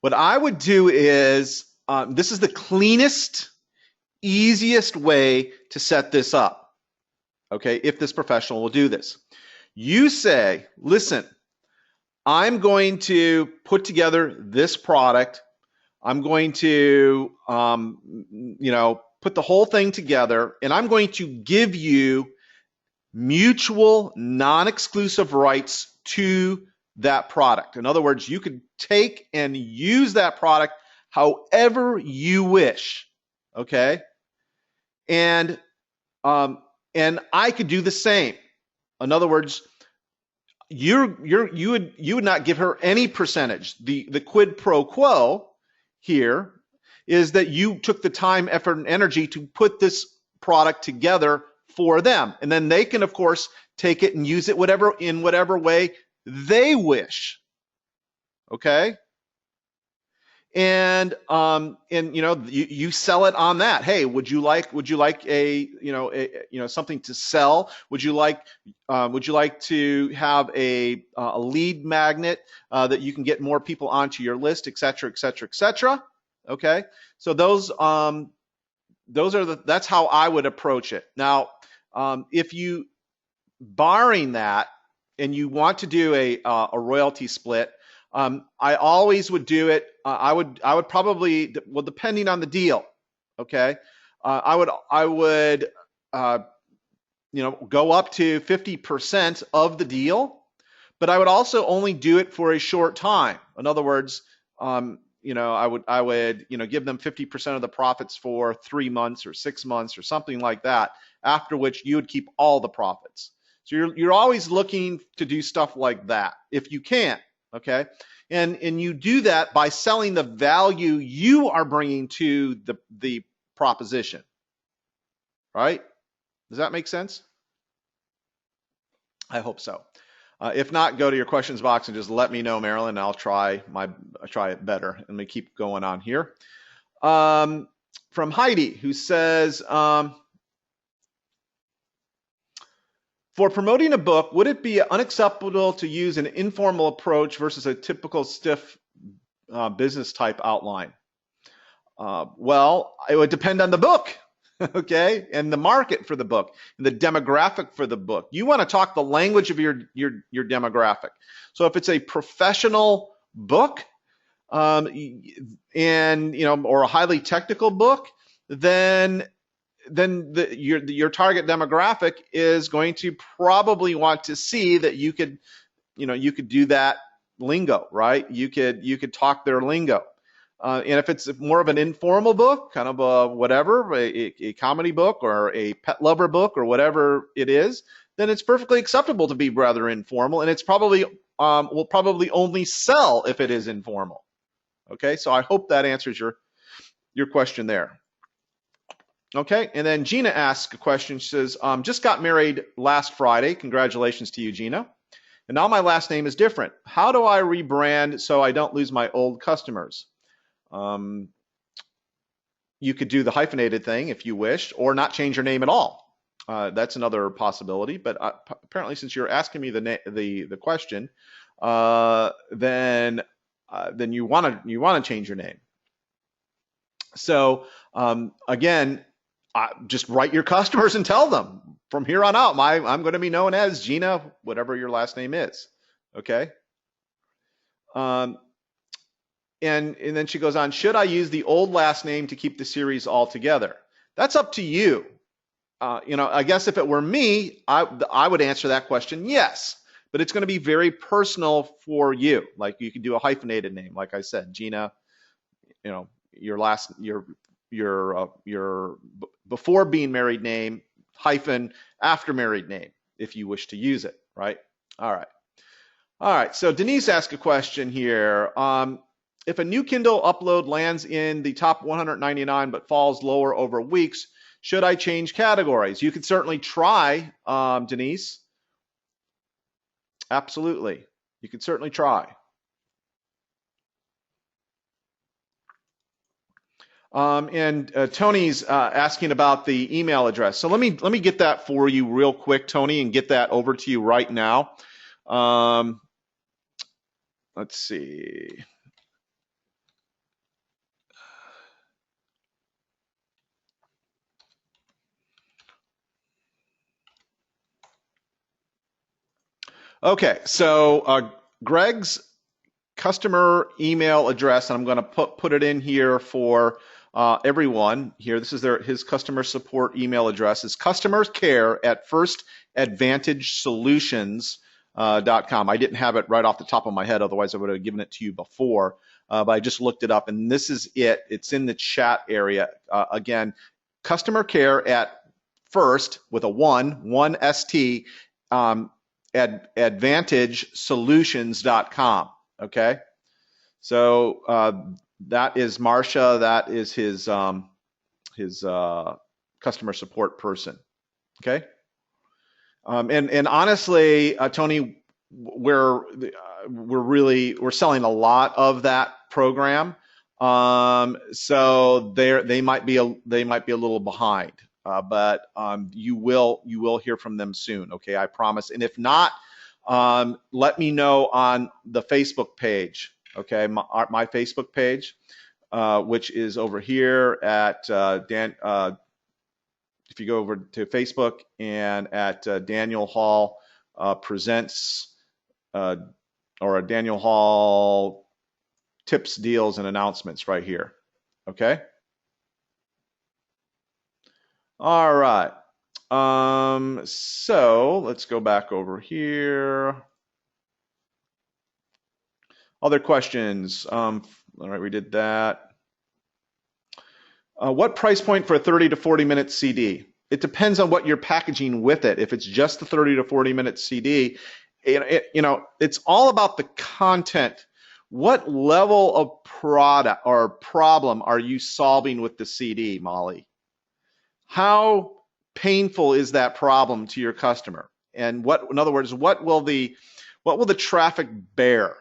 What I would do is, this is the cleanest, easiest way to set this up, okay, if this professional will do this. You say, listen, I'm going to put together this product. I'm going to, put the whole thing together, and I'm going to give you mutual, non-exclusive rights to that product. In other words, you could take and use that product however you wish, okay? And I could do the same. In other words, you would not give her any percentage. The quid pro quo here is that you took the time, effort, and energy to put this product together for them. And then they can, of course, take it and use it in whatever way they wish. Okay? And you sell it on that. Hey, would you like something to sell? Would you like to have a lead magnet that you can get more people onto your list, et cetera, et cetera, et cetera? Okay, so that's how I would approach it. Now, if you barring that and you want to do a royalty split, I always would do it. I would probably, well, depending on the deal, okay. I would go up to 50% of the deal, but I would also only do it for a short time. In other words, I would give them 50% of the profits for 3 months or 6 months or something like that. After which you would keep all the profits. So you're always looking to do stuff like that if you can. Okay, and you do that by selling the value you are bringing to the proposition, right? Does that make sense? I hope so. If not, go to your questions box and just let me know, Marilyn, and I'll try it better. Let me keep going on here. From Heidi, who says, for promoting a book, would it be unacceptable to use an informal approach versus a typical stiff business type outline? Well, it would depend on the book, okay, and the market for the book, and the demographic for the book. You want to talk the language of your demographic. So if it's a professional book, and or a highly technical book, then your target demographic is going to probably want to see that you could do that lingo, right? You could talk their lingo. And if it's more of an informal book, kind of a comedy book or a pet lover book or whatever it is, then it's perfectly acceptable to be rather informal, and it's probably will probably only sell if it is informal. Okay, so I hope that answers your question there. Okay, and then Gina asks a question. She says, just got married last Friday. Congratulations to you, Gina. And now my last name is different. How do I rebrand so I don't lose my old customers? You could do the hyphenated thing if you wished, or not change your name at all. That's another possibility. But apparently, since you're asking me the question, then you want to change your name. So again, just write your customers and tell them from here on out, I'm going to be known as Gina, whatever your last name is. Okay. And then she goes on, should I use the old last name to keep the series all together? That's up to you. I guess if it were me, I would answer that question, yes. But it's going to be very personal for you. Like you could do a hyphenated name, like I said, Gina, your before being married name hyphen after married name, if you wish to use it, right? All right. So Denise asked a question here. If a new Kindle upload lands in the top 199 but falls lower over weeks, should I change categories? You could certainly try, Denise. Absolutely. You could certainly try. And Tony's asking about the email address. So let me get that for you real quick, Tony, and get that over to you right now. Let's see. Okay, so Greg's customer email address, and I'm going to put it in here for everyone here. This is his customer support email address. Is customercare@firstadvantagesolutions.com. I didn't have it right off the top of my head, otherwise I would have given it to you before. But I just looked it up, and this is it. It's in the chat area. Again, customer care at first with a one ST, advantagesolutions.com. Okay, so that is Marcia. That is his customer support person. Okay, and honestly, Tony, we're selling a lot of that program, so they might be a little behind, but you will hear from them soon. Okay, I promise. And if not, let me know on the Facebook page. Okay, my Facebook page, which is over here at if you go over to Facebook and at Daniel Hall presents or a Daniel Hall tips, deals, and announcements right here. Okay. All right. So let's go back over here. Other questions? All right, we did that. What price point for a 30 to 40 minute CD? It depends on what you're packaging with it. If it's just the 30 to 40 minute CD, it's all about the content. What level of product or problem are you solving with the CD, Molly? How painful is that problem to your customer? And in other words, what will the What will the traffic bear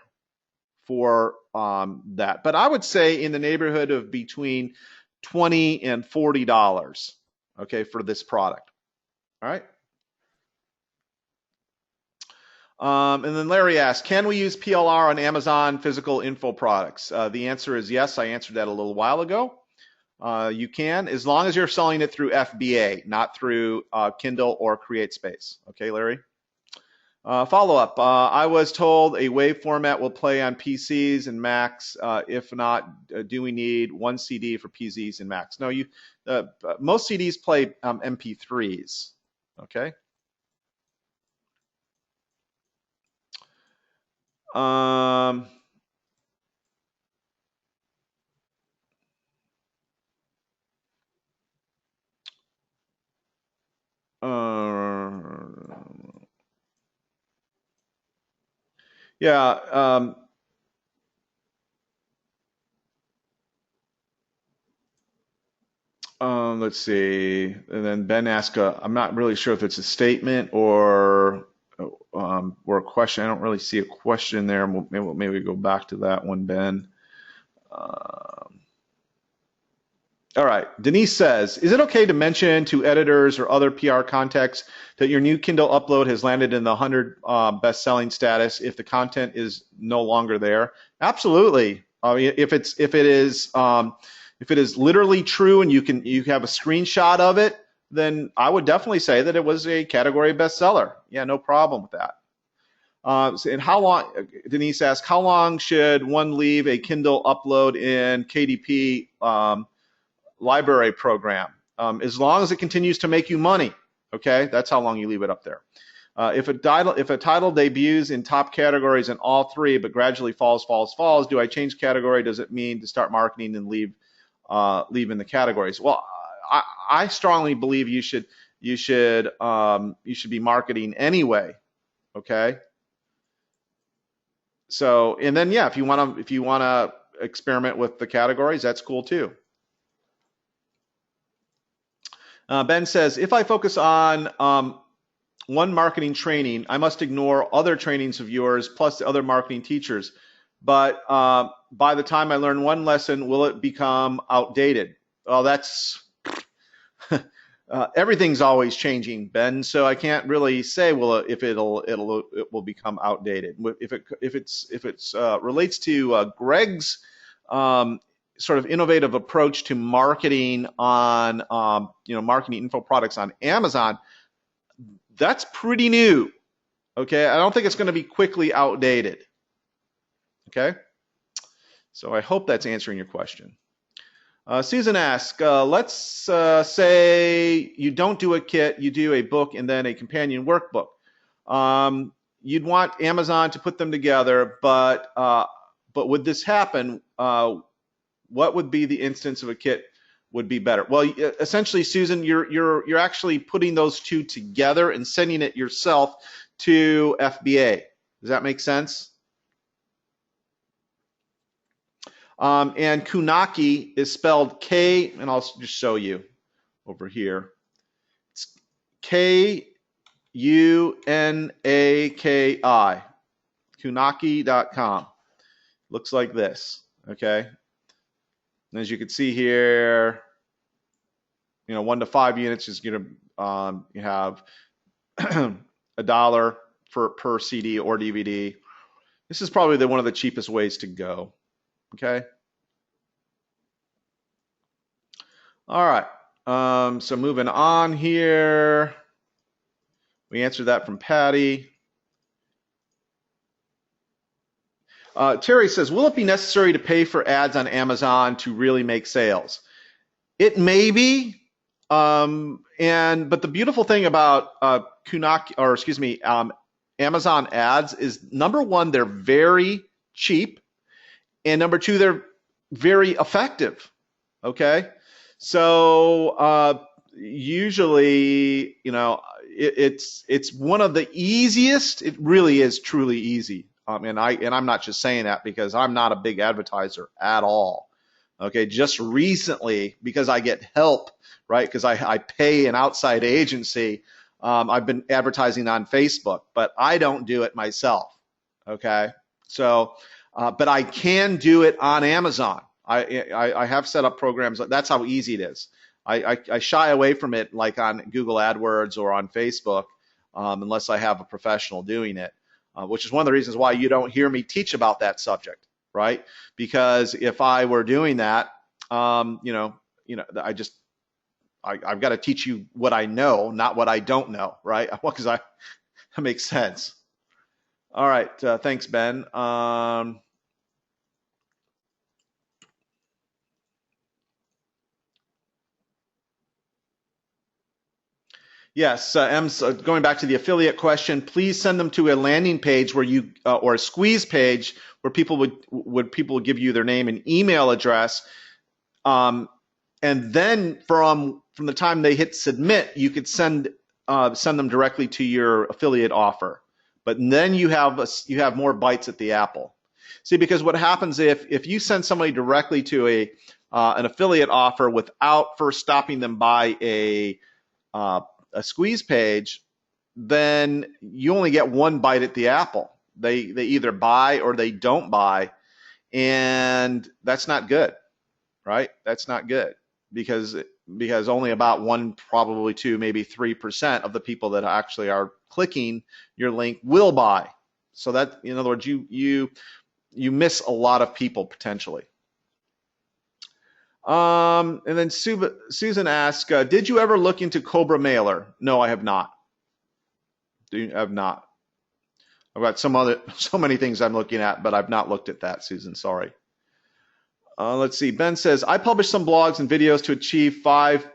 for that? But I would say in the neighborhood of between $20 and $40, okay, for this product. All right. And then Larry asked, can we use PLR on Amazon physical info products? The answer is yes. I answered that a little while ago. You can, as long as you're selling it through FBA, not through Kindle or CreateSpace. Okay, Larry? Follow-up. I was told a WAV format will play on PCs and Macs. If not, do we need one CD for PCs and Macs? No, most CDs play MP3s. Okay. Yeah. Let's see. And then Ben asked, I'm not really sure if it's a statement or a question. I don't really see a question there. Maybe go back to that one, Ben. All right. Denise says, is it okay to mention to editors or other PR contacts that your new Kindle upload has landed in the 100 best-selling status if the content is no longer there? Absolutely. I mean, if it is literally true and you have a screenshot of it, then I would definitely say that it was a category bestseller. Yeah, no problem with that. And how long? Denise asked, how long should one leave a Kindle upload in KDP library program? As long as it continues to make you money. Okay, that's how long you leave it up there. If a title debuts in top categories in all three, but gradually falls, do I change category? Does it mean to start marketing and leave in the categories? Well, I strongly believe you should be marketing anyway. Okay. So, and then yeah, if you want to experiment with the categories, that's cool too. Ben says, if I focus on one marketing training, I must ignore other trainings of yours plus the other marketing teachers. But by the time I learn one lesson, will it become outdated? Well, that's everything's always changing, Ben. So I can't really say if it will become outdated. If it relates to Greg's sort of innovative approach to marketing on marketing info products on Amazon, that's pretty new. Okay, I don't think it's going to be quickly outdated. Okay, so I hope that's answering your question. Susan asks, let's say you don't do a kit, you do a book and then a companion workbook. You'd want Amazon to put them together, but would this happen? What would be the instance of a kit would be better? Well, essentially, Susan, you're actually putting those two together and sending it yourself to FBA. Does that make sense? And Kunaki is spelled K, and I'll just show you over here. It's Kunaki, Kunaki.com. Looks like this, okay? And as you can see here, 1 to 5 units is going to you have $1 per CD or DVD. This is probably one of the cheapest ways to go. Okay. All right. So moving on here, we answered that from Patty. Terry says, will it be necessary to pay for ads on Amazon to really make sales? It may be, but the beautiful thing about Amazon ads is, number one, they're very cheap, and number two, they're very effective. Okay, so usually, it's one of the easiest. It really is truly easy. And I'm not just saying that because I'm not a big advertiser at all. Okay, just recently, because I get help, right? Because I pay an outside agency. I've been advertising on Facebook, but I don't do it myself. Okay, so but I can do it on Amazon. I have set up programs. That's how easy it is. I shy away from it like on Google AdWords or on Facebook unless I have a professional doing it, which is one of the reasons why you don't hear me teach about that subject, right? Because if I were doing that, I've got to teach you what I know, not what I don't know, right? Because that makes sense. All right, thanks, Ben. Yes, M's going back to the affiliate question. Please send them to a landing page where you or a squeeze page where people would give you their name and email address, and then from the time they hit submit, you could send them directly to your affiliate offer. But then you have more bites at the apple. See, because what happens if you send somebody directly to an affiliate offer without first stopping them by a squeeze page, then you only get one bite at the apple. They either buy or they don't buy, and that's not good, right? That's not good because only about 1, probably 2, maybe 3% of the people that actually are clicking your link will buy. So that, in other words, you miss a lot of people potentially. And then Susan asked, did you ever look into Cobra Mailer? No, I have not. I have not. I've got so many things I'm looking at, but I've not looked at that, Susan. Sorry. Let's see. Ben says, I publish some blogs and videos to achieve 5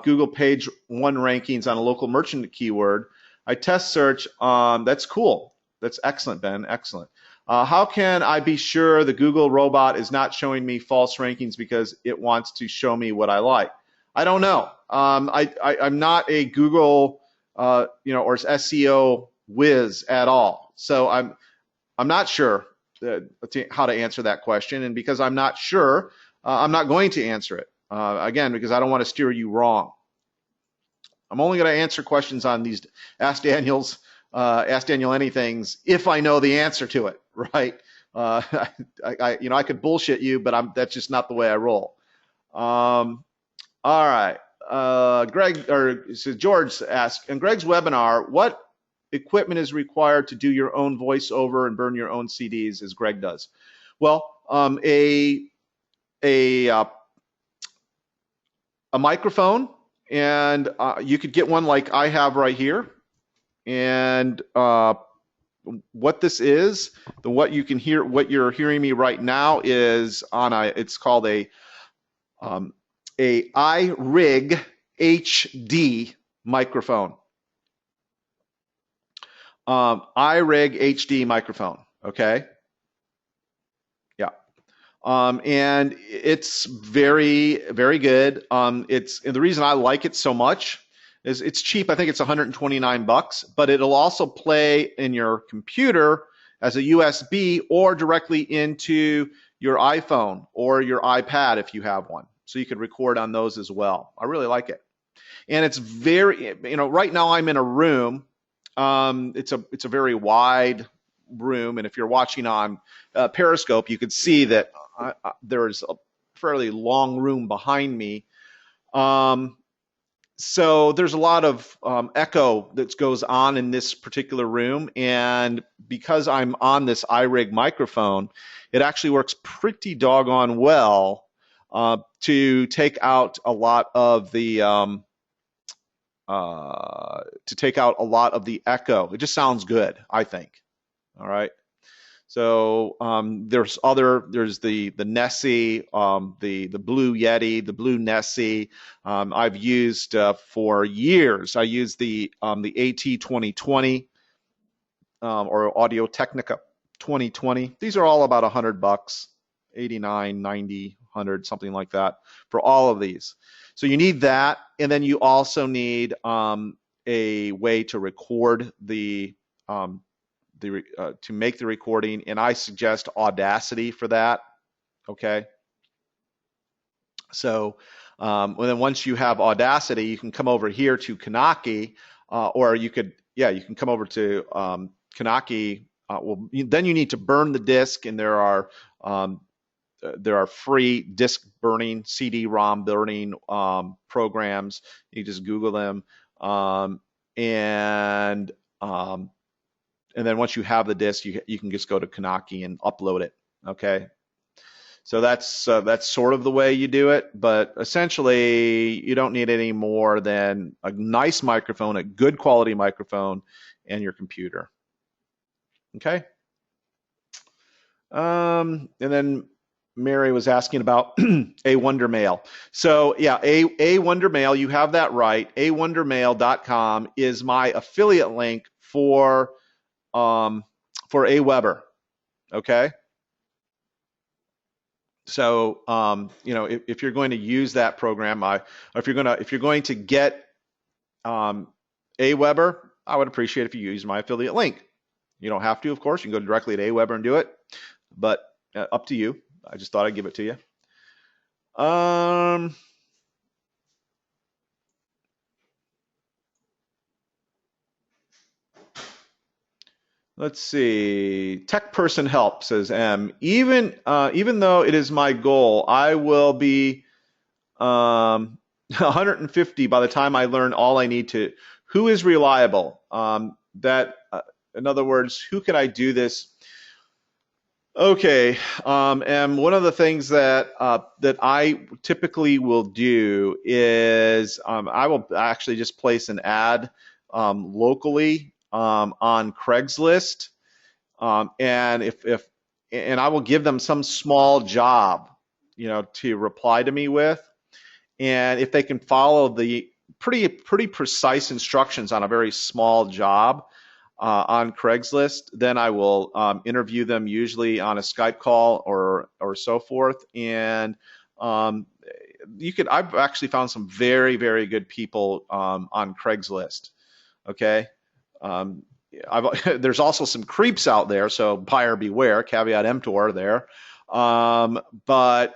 Google page 1 rankings on a local merchant keyword. I test search. That's cool. That's excellent, Ben. Excellent. How can I be sure the Google robot is not showing me false rankings because it wants to show me what I like? I don't know. I'm not a Google, or SEO whiz at all. So I'm not sure how to answer that question. And because I'm not sure, I'm not going to answer it. Again, because I don't want to steer you wrong. I'm only going to answer questions on these Ask Daniel anythings if I know the answer to it, right? I could bullshit you, but that's just not the way I roll. All right. George asked, in Greg's webinar, what equipment is required to do your own voiceover and burn your own CDs as Greg does? Well, a microphone, and you could get one like I have right here. And what this is, what you're hearing me right now is on it's called a iRig HD microphone. iRig HD microphone, okay? Yeah. And it's very, very good. And the reason I like it so much is it's cheap. I think it's $129, but it'll also play in your computer as a USB or directly into your iPhone or your iPad if you have one. So you could record on those as well. I really like it. And it's very, right now I'm in a room. It's a very wide room. And if you're watching on Periscope, you could see that there's a fairly long room behind me. So there's a lot of echo that goes on in this particular room, and because I'm on this iRig microphone, it actually works pretty doggone well to take out a lot of the echo. It just sounds good, I think. All right. So there's the Nessie, the Blue Yeti, the Blue Nessie. I've used for years. I use the AT2020 or Audio Technica 2020. These are all about $100, 89, 90, 100, something like that for all of these. So you need that, and then you also need a way to record to make the recording, and I suggest Audacity for that. Okay. So then once you have Audacity, you can come over here to Kanaka, or you can come over to Kanaka then you need to burn the disk, and there are free disk burning, CD-ROM burning programs. You just Google them, and then once you have the disk, you can just go to Kanaka and upload it. Okay, so that's sort of the way you do it, but essentially you don't need any more than a nice microphone, a good quality microphone, and your computer. Okay. And then Mary was asking about a Wonder Mail. So yeah, a Wonder Mail, you have that right. awondermail.com is my affiliate link for Aweber. Okay. So if you're going to use that program, or if you're going to get Aweber, I would appreciate if you use my affiliate link. You don't have to, of course. You can go directly to Aweber and do it, but up to you. I just thought I'd give it to you. Let's see. Tech person help, says M. Even though it is my goal, I will be 150 by the time I learn all I need to. Who is reliable? In other words, who can I do this? Okay, and one of the things that I typically will do is I will actually just place an ad locally on Craigslist, and I will give them some small job, to reply to me with, and if they can follow the pretty precise instructions on a very small job on Craigslist, then I will interview them, usually on a Skype call or so forth. And I've actually found some very, very good people on Craigslist. Okay. There's also some creeps out there, so buyer beware, caveat emptor there. But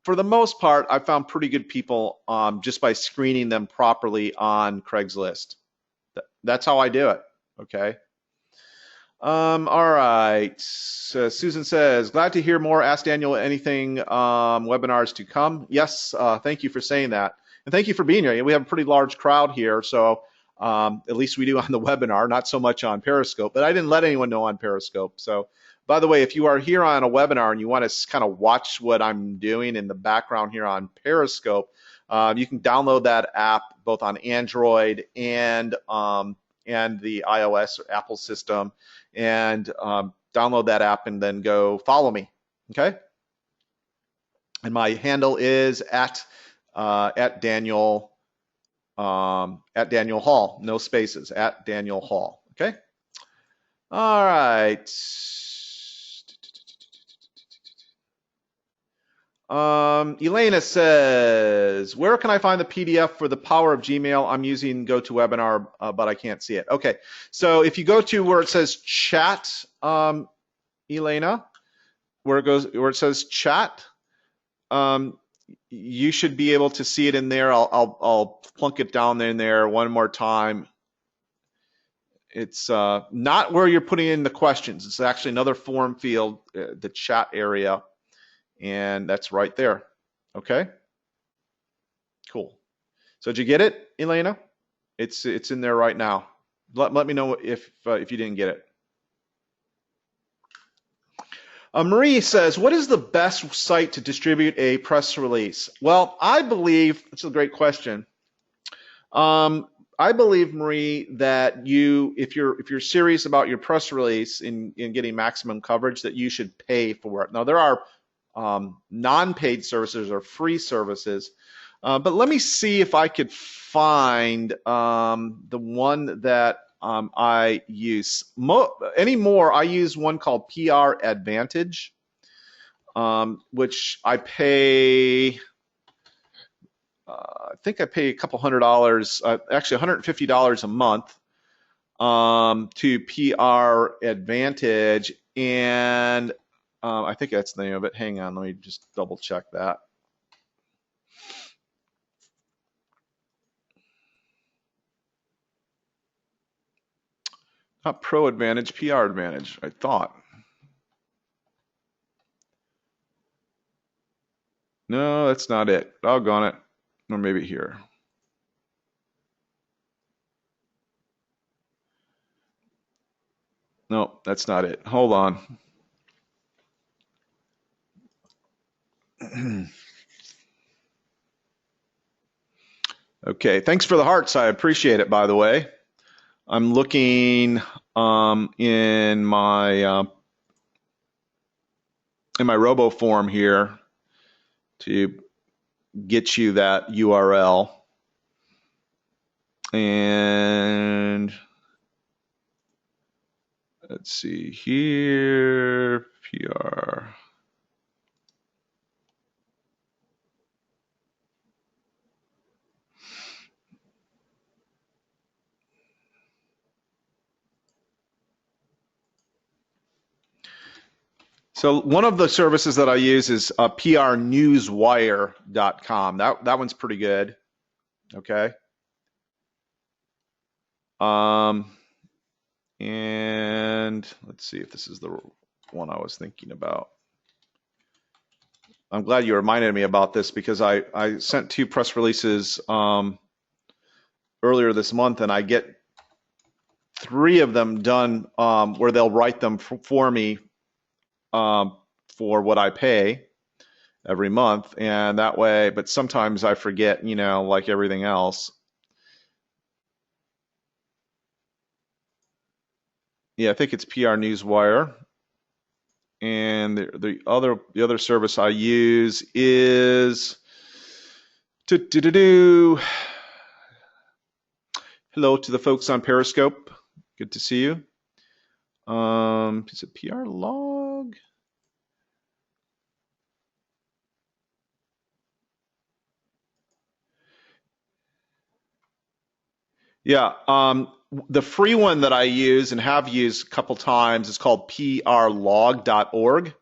for the most part, I found pretty good people just by screening them properly on Craigslist. That's how I do it. Okay. All right. So Susan says, glad to hear more Ask Daniel Anything webinars to come. Yes, thank you for saying that. And thank you for being here. We have a pretty large crowd here, so at least we do on the webinar, not so much on Periscope, but I didn't let anyone know on Periscope. So by the way, if you are here on a webinar and you want to kind of watch what I'm doing in the background here on Periscope, you can download that app both on Android and the iOS or Apple system, and download that app and then go follow me. Okay. And my handle is at Daniel Hall, no spaces, at Daniel Hall. Okay. All right. Elena says, where can I find the PDF for the power of Gmail? I'm using GoToWebinar, but I can't see it. Okay, so if you go to where it says chat, Elena, where it says chat, you should be able to see it in there. I'll plunk it down in there one more time. It's not where you're putting in the questions. It's actually another form field, the chat area. And that's right there. Okay. Cool. So did you get it, Elena? It's in there right now. Let me know if you didn't get it. Marie says, what is the best site to distribute a press release? Well, I believe it's a great question. I believe, Marie, that if you're serious about your press release in getting maximum coverage, that you should pay for it. Now there are non-paid services or free services, but let me see if I could find the one that I use. Anymore, I use one called PR Advantage, which I pay. I think I pay a couple $100, actually $150 a month to PR Advantage, and I think that's the name of it. Hang on, let me just double check that. Not Pro Advantage, PR Advantage, I thought. No, that's not it. Doggone it. Or maybe here. No, that's not it. Hold on. Okay, thanks for the hearts. I appreciate it, by the way. I'm looking in my robo form here to get you that URL. And let's see here, PR. So one of the services that I use is prnewswire.com. That one's pretty good. Okay. And let's see if this is the one I was thinking about. I'm glad you reminded me about this because I sent 2 press releases earlier this month, and I get 3 of them done where they'll write them for me for what I pay every month, and that way, but sometimes I forget, like everything else. Yeah, I think it's PR Newswire. And the other service I use is hello to the folks on Periscope. Good to see you. Is it PR Log? Yeah, the free one that I use and have used a couple times is called prlog.org.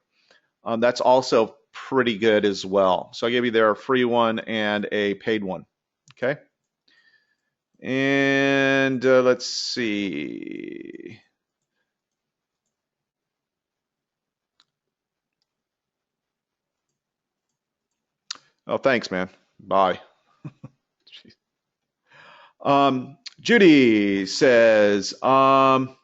That's also pretty good as well. So I gave you there a free one and a paid one. Okay. And let's see. Oh, thanks, man. Bye. Judy says, hello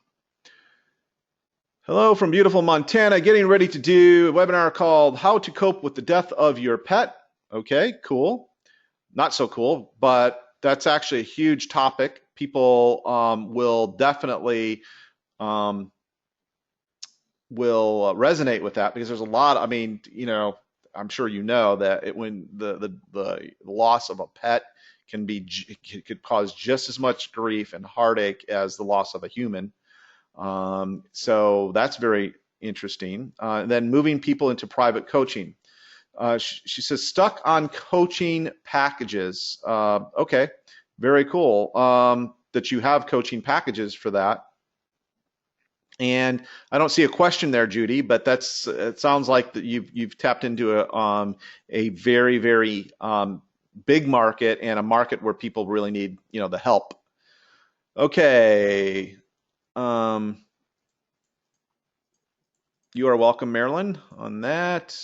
from beautiful Montana, getting ready to do a webinar called How to Cope with the Death of Your Pet. Okay, cool. Not so cool, but that's actually a huge topic. People will definitely will resonate with that because there's a lot, I'm sure you know that when the loss of a pet could cause just as much grief and heartache as the loss of a human. So that's very interesting. Then moving people into private coaching. She says stuck on coaching packages. Okay, very cool that you have coaching packages for that. And I don't see a question there, Judy, but it sounds like that you've tapped into a very, very big market and a market where people really need the help. Okay. You are welcome, Marilyn, on that.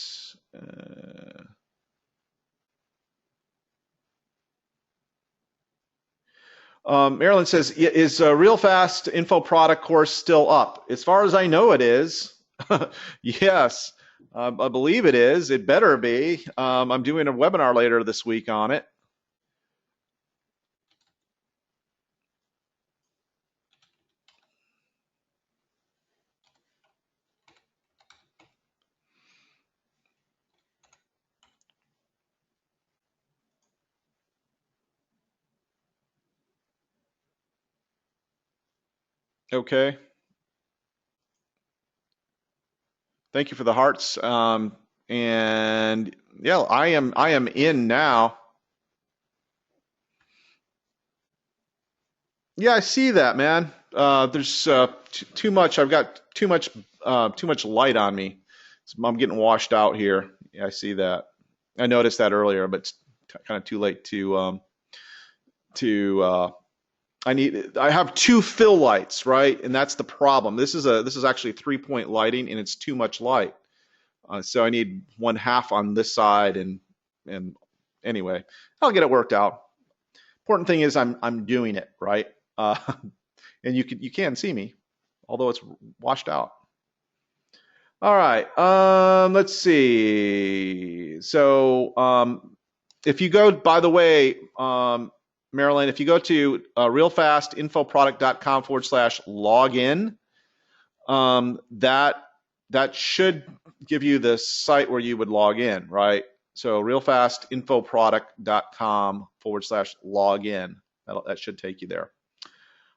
Marilyn says, is a Real Fast Info Product course still up? As far as I know, it is. Yes, I believe it is. It better be. I'm doing a webinar later this week on it. Okay. Thank you for the hearts. And yeah, I am in now. Yeah, I see that, man. There's too much. I've got too much light on me. So I'm getting washed out here. Yeah, I see that. I noticed that earlier, but it's kind of too late to I have two fill lights, right? And that's the problem. This is actually 3-point lighting, and it's too much light. So I need one half on this side, and anyway, I'll get it worked out. Important thing is I'm doing it right, and you can see me, although it's washed out. All right, let's see. So if you go, by the way, Marilyn, if you go to realfastinfoproduct.com/login, that should give you the site where you would log in, right? So realfastinfoproduct.com/login. That should take you there.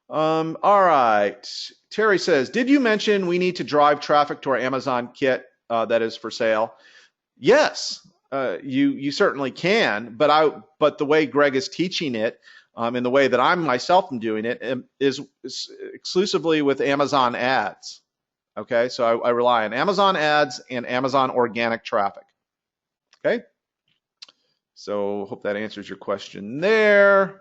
All right. Terry says, did you mention we need to drive traffic to our Amazon kit that is for sale? Yes, you certainly can, but the way Greg is teaching it, and the way that I myself am doing it, is exclusively with Amazon ads. Okay, so I rely on Amazon ads and Amazon organic traffic. Okay, so hope that answers your question there.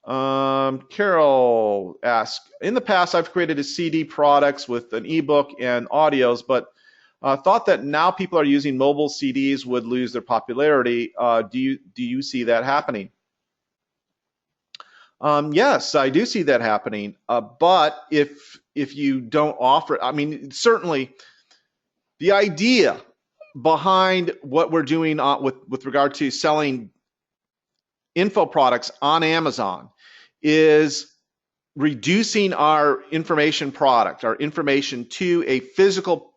Carol asks, in the past I've created a CD products with an ebook and audios, but thought that now people are using mobile CDs would lose their popularity. Do you see that happening? Yes, I do see that happening. But if you don't offer, I mean, certainly the idea behind what we're doing with regard to selling info products on Amazon is reducing our information product, our information to a physical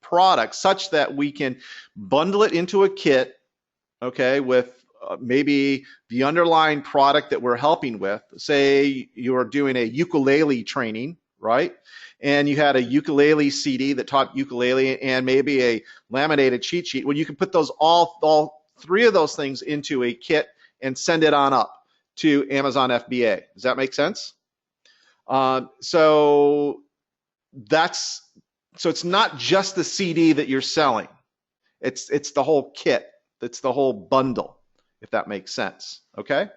product, such that we can bundle it into a kit, okay, with maybe the underlying product that we're helping with. Say you're doing a ukulele training, right? And you had a ukulele CD that taught ukulele and maybe a laminated cheat sheet. Well, you can put those all three of those things into a kit and send it on up to Amazon FBA. Does that make sense? So it's not just the CD that you're selling. It's the whole kit. It's the whole bundle, if that makes sense. Okay.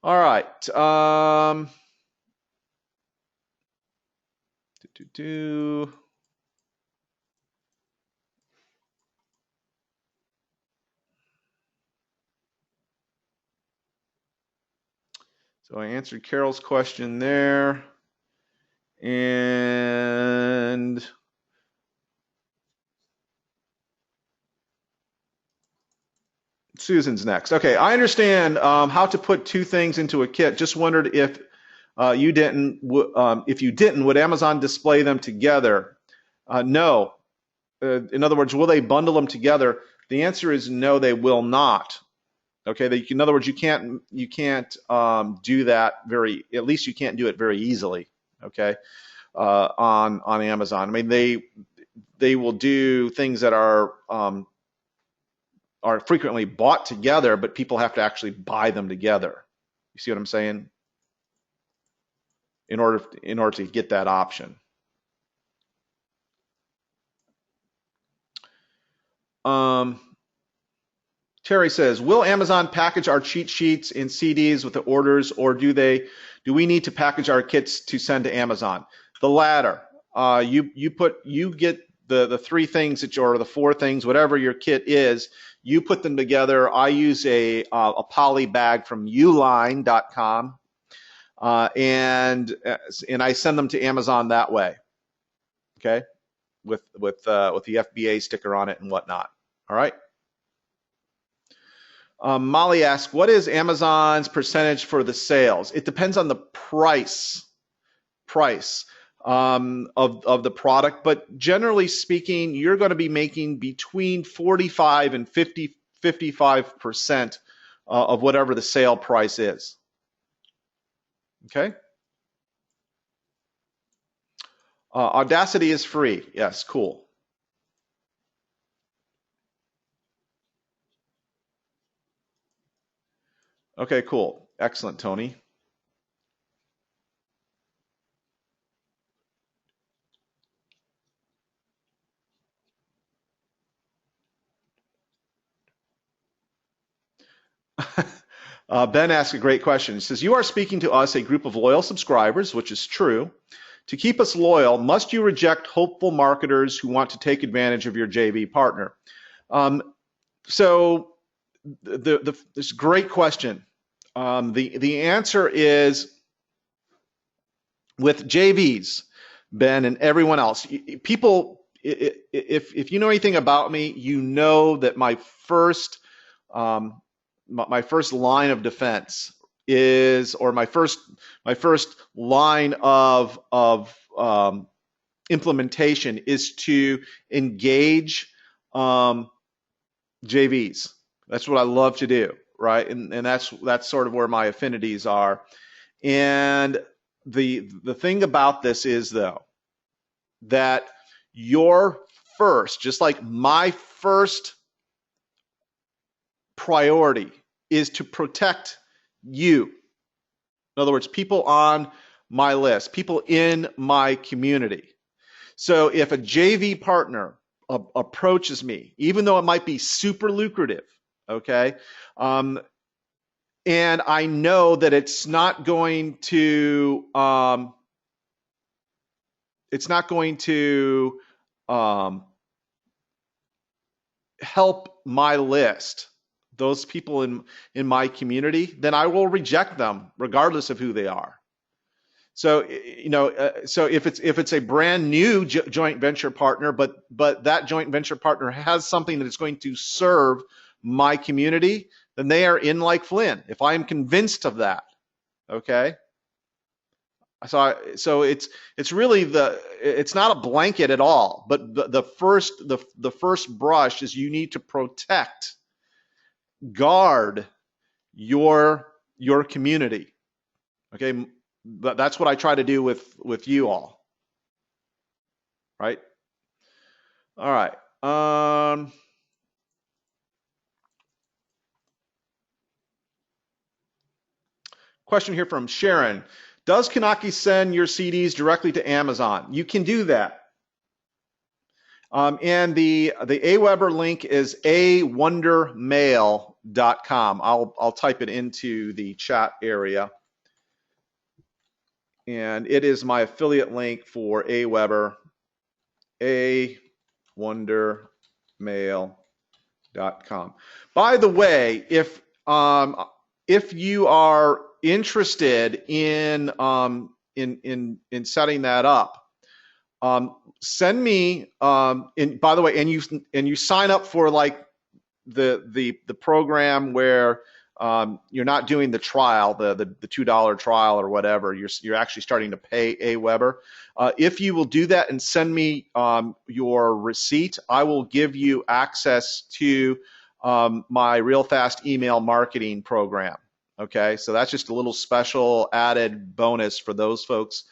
All right. So I answered Carol's question there. And Susan's next. Okay, I understand how to put two things into a kit. Just wondered if you didn't, would Amazon display them together? No. In other words, will they bundle them together? The answer is no, they will not. Okay, in other words, you can't do that at least you can't do it very easily. Okay, on Amazon. I mean, they will do things that are frequently bought together, but people have to actually buy them together. You see what I'm saying? In order to get that option. Terry says, will Amazon package our cheat sheets in CDs with the orders, or do we need to package our kits to send to Amazon? The latter. You get the three things or the four things, whatever your kit is, you put them together. I use a poly bag from uline.com, and I send them to Amazon that way. Okay, with the FBA sticker on it and whatnot. All right. Molly asks, what is Amazon's percentage for the sales? It depends on the price of the product, but generally speaking, you're going to be making between 45 and 55% of whatever the sale price is. Okay. Audacity is free. Yes, cool. Okay, cool. Excellent, Tony. Ben asked a great question. He says, you are speaking to us, a group of loyal subscribers, which is true. To keep us loyal, must you reject hopeful marketers who want to take advantage of your JV partner? So this is a great question. The answer is with JVs, Ben, and everyone else. People, if you know anything about me, you know that my first line of defense is, or my first line of implementation is to engage JVs. That's what I love to do, right? And that's sort of where my affinities are. And the thing about this is, though, that your first, just like my first priority is to protect you. In other words, people on my list, people in my community. So if a JV partner approaches me, even though it might be super lucrative, okay, and I know that it's not going to help my list, those people in my community, then I will reject them regardless of who they are. So so if it's a brand new joint venture partner, but that joint venture partner has something that is going to serve my community, then they are in like Flynn. If I am convinced of that, okay. So it's really it's not a blanket at all, but the first brush is you need to protect, guard your community. Okay, that's what I try to do with you all. Right? All right. Question here from Sharon. Does Kanaka send your CDs directly to Amazon? You can do that. And the Aweber link is awondermail.com. I'll type it into the chat area. And it is my affiliate link for Aweber, awondermail.com. By the way, if you are interested in setting that up, send me by the way, and you sign up for like the program where you're not doing the trial, the $2 trial or whatever. You're actually starting to pay Aweber. If you will do that and send me your receipt, I will give you access to my real fast email marketing program. Okay, so that's just a little special added bonus for those folks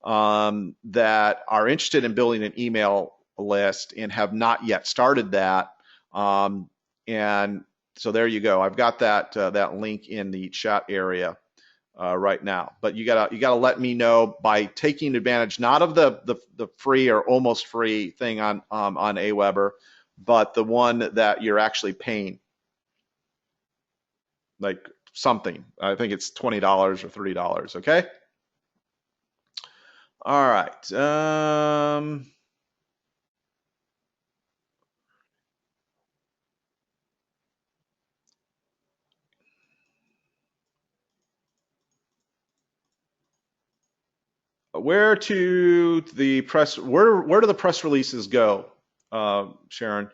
that are interested in building an email list and have not yet started that. And so there you go. I've got that link in the chat area right now. But you gotta let me know by taking advantage not of the free or almost free thing on Aweber, but the one that you're actually paying, like something. I think it's $20 or $30. Okay. All right. Where do the press releases go? Sharon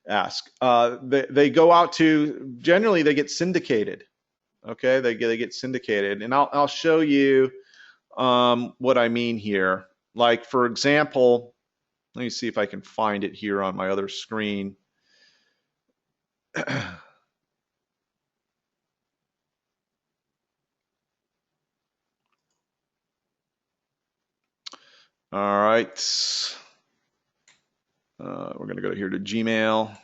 asked. They go out to, generally they get syndicated. Okay, they get syndicated, and I'll show you what I mean here. Like for example, let me see if I can find it here on my other screen. All right. We're going to go here to Gmail.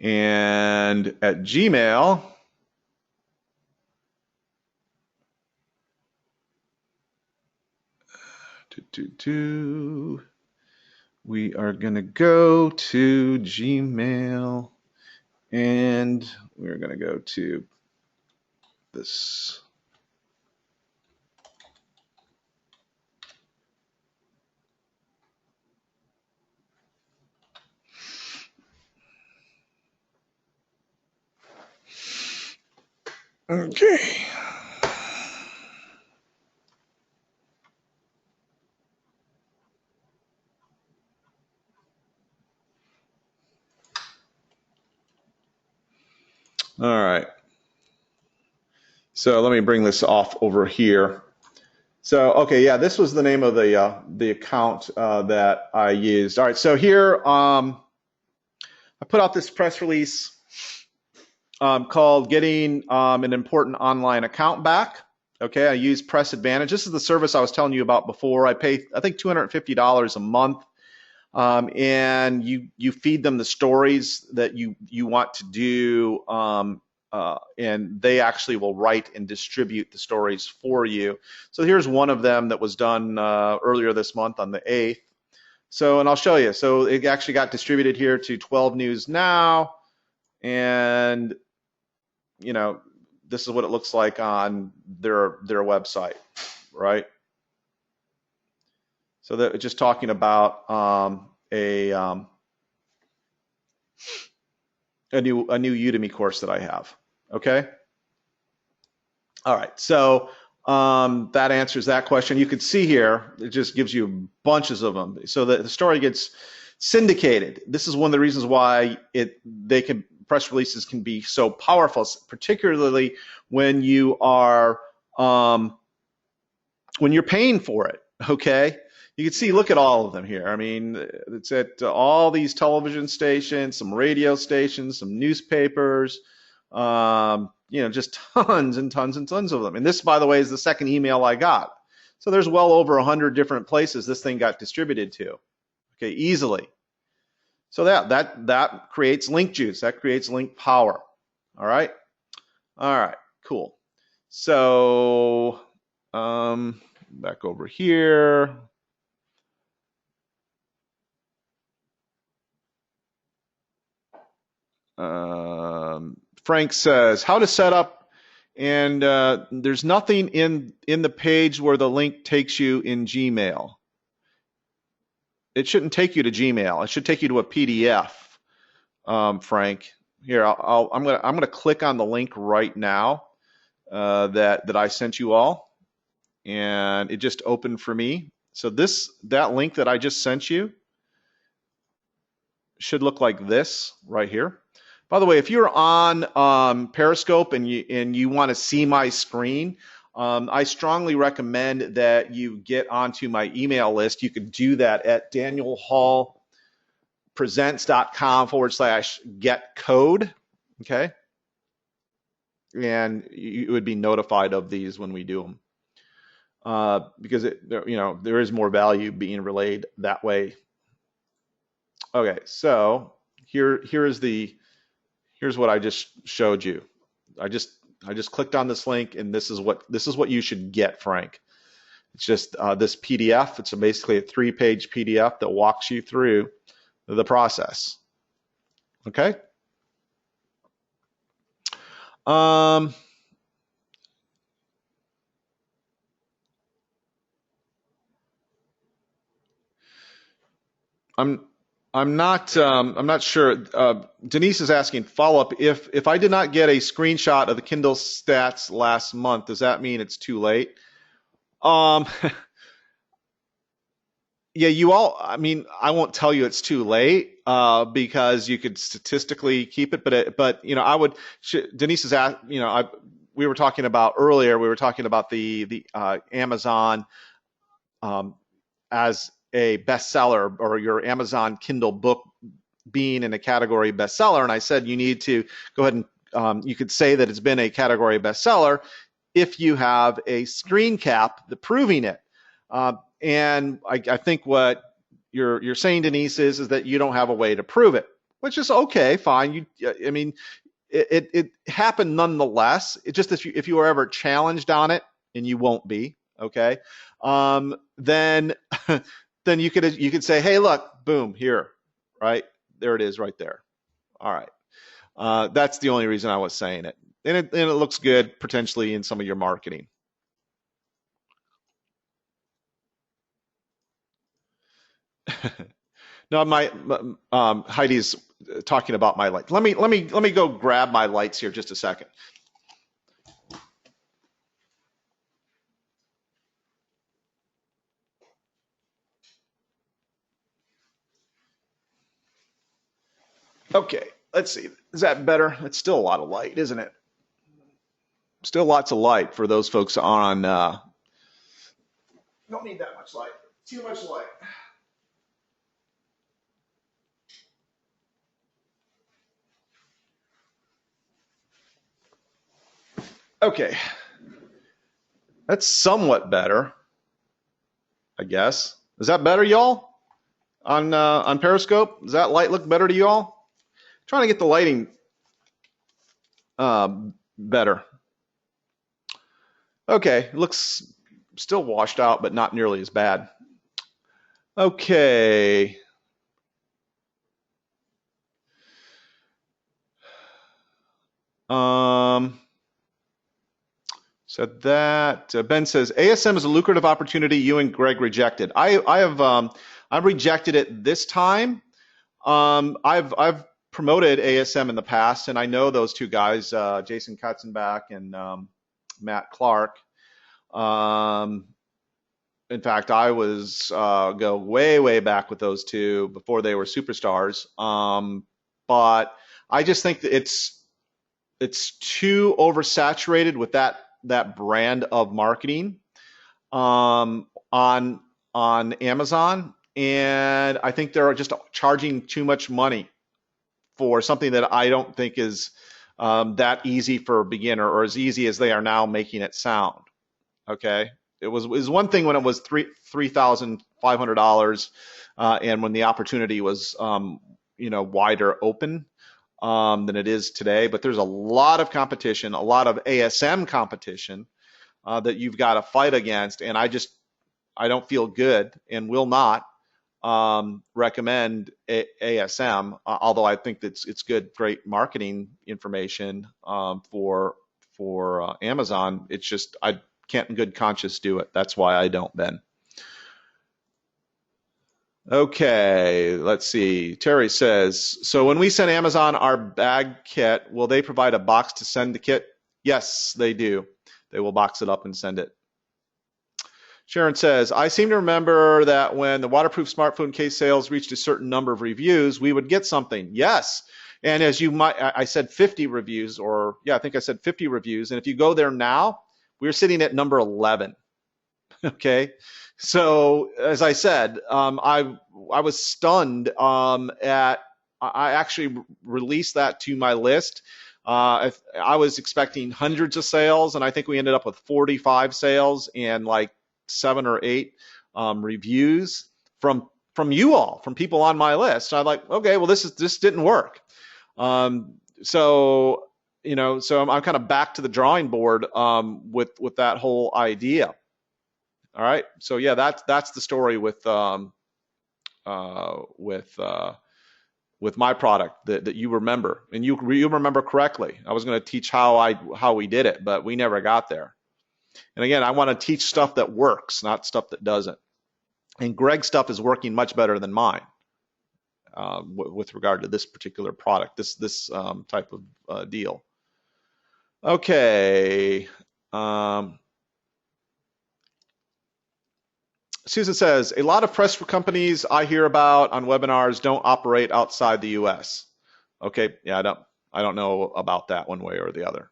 And at Gmail, we are going to go to Gmail And we're going to go to this. Okay. All right. So let me bring this off over here. So, okay, yeah, this was the name of the account that I used. All right, so here I put out this press release called "Getting an Important Online Account Back." Okay, I use Press Advantage. This is the service I was telling you about before. I pay, I think, $250 a month, and you feed them the stories that you want to do. And they actually will write and distribute the stories for you. So here's one of them that was done earlier this month on the 8th. So, and I'll show you. So it actually got distributed here to 12 News Now, and you know, this is what it looks like on their website, right? So they're just talking about a new Udemy course that I have. Okay. All right. So that answers that question. You can see here, it just gives you bunches of them. So the story gets syndicated. This is one of the reasons why press releases can be so powerful, particularly when you are when you're paying for it. Okay. You can see, look at all of them here. I mean, it's at all these television stations, some radio stations, some newspapers, just tons and tons and tons of them. And this, by the way, is the second email I got. So there's well over 100 different places this thing got distributed to, okay, easily. So that creates link juice. That creates link power. All right, cool. So back over here. Frank says, how to set up, and there's nothing in the page where the link takes you in Gmail. It shouldn't take you to Gmail. It should take you to a PDF, Frank. Here, I'm gonna click on the link right now that I sent you all, and it just opened for me. So that link that I just sent you should look like this right here. By the way, if you're on Periscope and you want to see my screen, I strongly recommend that you get onto my email list. You can do that at danielhallpresents.com/get code. Okay, and you would be notified of these when we do them, because there is more value being relayed that way. Okay, so here's what I just showed you. I just clicked on this link, and this is what you should get, Frank. It's just this PDF. It's basically a 3-page PDF that walks you through the process. Okay. I'm not sure. Denise is asking follow-up. If I did not get a screenshot of the Kindle stats last month, does that mean it's too late? Yeah, I mean, I won't tell you it's too late because you could statistically keep it, but I would. Denise is at, we were talking about earlier. We were talking about the Amazon as a bestseller, or your Amazon Kindle book being in a category bestseller, and I said you need to go ahead and you could say that it's been a category bestseller if you have a screen cap proving it. And I think what you're saying, Denise, is that you don't have a way to prove it, which is okay, fine. I mean, it happened nonetheless. It just, if you were ever challenged on it, and you won't be, okay, then you could say, hey, look, boom, here, right there it is, right there. All right. That's the only reason I was saying it. And it looks good potentially in some of your marketing. No, Heidi's talking about my light. Let me go grab my lights here just a second. Okay, let's see. Is that better? It's still a lot of light, isn't it? Still lots of light for those folks on. Don't need that much light. Too much light. Okay, that's somewhat better, I guess. Is that better, y'all? On Periscope, does that light look better to y'all? Trying to get the lighting better. Okay, looks still washed out, but not nearly as bad. Okay. Said that Ben says ASM is a lucrative opportunity. You and Greg rejected. I've rejected it this time. I've promoted ASM in the past, and I know those two guys, Jason Katzenbach and Matt Clark. In fact, I was go way back with those two before they were superstars. But I just think that it's too oversaturated with that brand of marketing on Amazon, and I think they're just charging too much money for something that I don't think is that easy for a beginner, or as easy as they are now making it sound. Okay, it was one thing when it was $3,500, and when the opportunity was wider open than it is today. But there's a lot of competition, a lot of ASM competition that you've got to fight against, and I don't feel good and will not recommend ASM, although I think that it's good, great marketing information for Amazon. It's just I can't in good conscience do it. That's why I don't, Ben. Okay, let's see. Terry says, so when we send Amazon our bag kit, will they provide a box to send the kit? Yes, they do. They will box it up and send it. Sharon says, I seem to remember that when the waterproof smartphone case sales reached a certain number of reviews, we would get something. Yes. And as you might, I said 50 reviews, or yeah, I think I said 50 reviews. And if you go there now, we're sitting at number 11. Okay. So as I said, I was stunned I actually released that to my list. I was expecting hundreds of sales, and I think we ended up with 45 sales and like 7 or 8 reviews from you all, from people on my list. So I'm like, okay, well this didn't work. So I'm kind of back to the drawing board with that whole idea. All right. So yeah, that's the story with my product that you remember, and you remember correctly. I was going to teach how we did it, but we never got there. And again, I want to teach stuff that works, not stuff that doesn't. And Greg's stuff is working much better than mine with regard to this particular product, this type of deal. Okay. Susan says, a lot of press companies I hear about on webinars don't operate outside the US. Okay, yeah, I don't know about that one way or the other.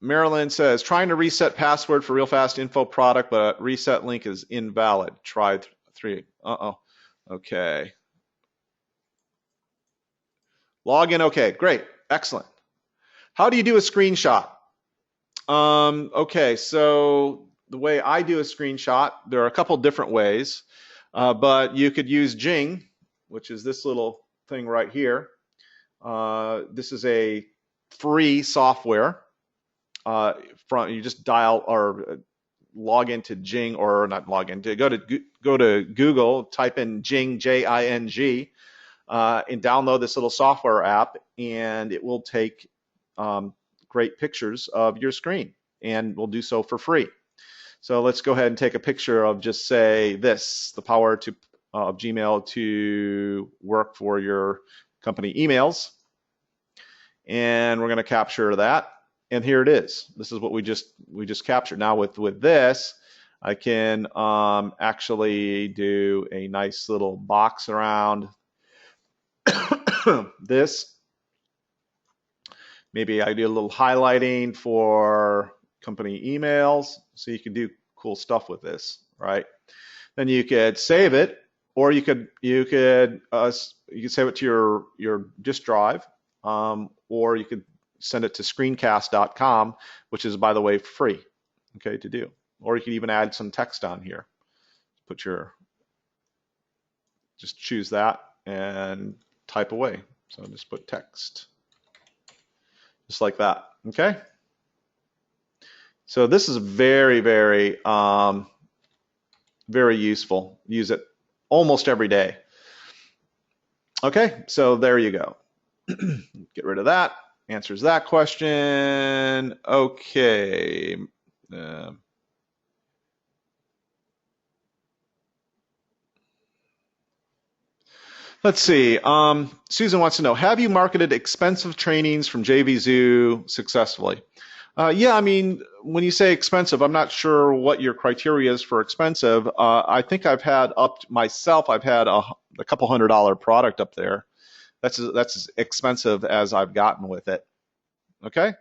Marilyn says, trying to reset password for real fast info product, but reset link is invalid. Try 3. Okay. Login, okay, great, excellent. How do you do a screenshot? Okay, so the way I do a screenshot, there are a couple different ways, but you could use Jing, which is this little thing right here. This is a free software. You just dial or log into Jing, or not log into, go to Google, type in Jing, Jing, and download this little software app, and it will take great pictures of your screen, and will do so for free. So let's go ahead and take a picture of, just say this, the power of Gmail to work for your company emails. And we're going to capture that. And here it is. This is what we just captured. Now with this, I can actually do a nice little box around this. Maybe I do a little highlighting for company emails, so you can do cool stuff with this, right? Then you could save it, or you could save it to your disk drive, or you could send it to screencast.com, which is, by the way, free, okay, to do. Or you could even add some text on here. Just choose that and type away. So just put text, just like that, okay? So this is very, very, very useful. Use it almost every day. Okay, so there you go. Get rid of that. Answers that question. Okay. Let's see. Susan wants to know, have you marketed expensive trainings from Jvzoo successfully? Yeah, I mean, when you say expensive, I'm not sure what your criteria is for expensive. I think I've had a couple $100 product up there. That's as expensive as I've gotten with it. Okay.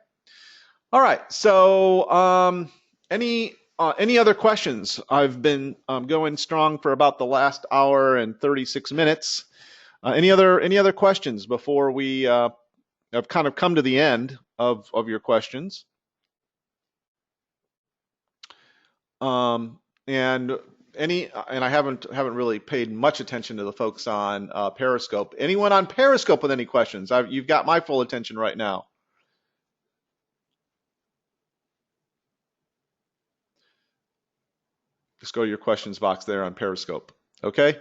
All right. So any other questions? I've been going strong for about the last hour and 36 minutes. Any other questions before we have kind of come to the end of your questions? And I haven't really paid much attention to the folks on Periscope. Anyone on Periscope with any questions? You've got my full attention right now. Just go to your questions box there on Periscope. Okay.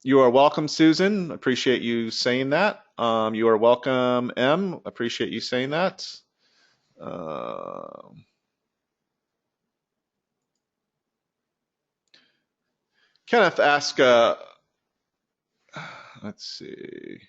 You are welcome, Susan. Appreciate you saying that. You are welcome, M. Appreciate you saying that. Kenneth asked, let's see.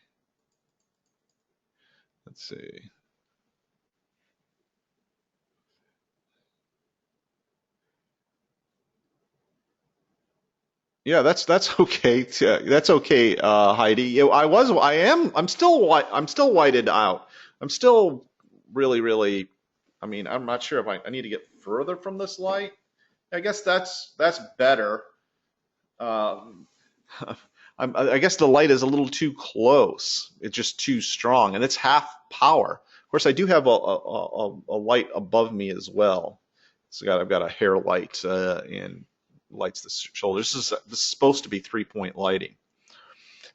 Yeah, that's okay. That's okay, Heidi. I'm still whited out. I'm still really. I mean, I'm not sure if I need to get further from this light. I guess that's better. I guess the light is a little too close. It's just too strong, and it's half power. Of course, I do have a light above me as well. So I've got a hair light and lights the shoulders. This is supposed to be 3-point lighting.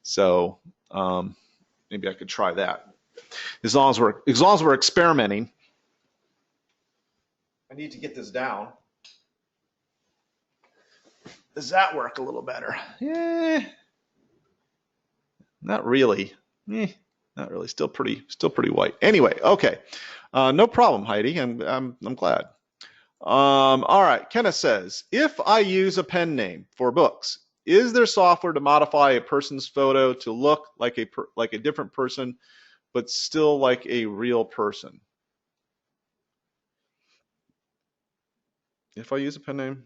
So maybe I could try that. As long as we're experimenting. I need to get this down. Does that work a little better? Not really. Not really. Still pretty white. Anyway, okay. No problem, Heidi. I'm glad. All right. Kenneth says, if I use a pen name for books, is there software to modify a person's photo to look like a different person, but still like a real person? If I use a pen name,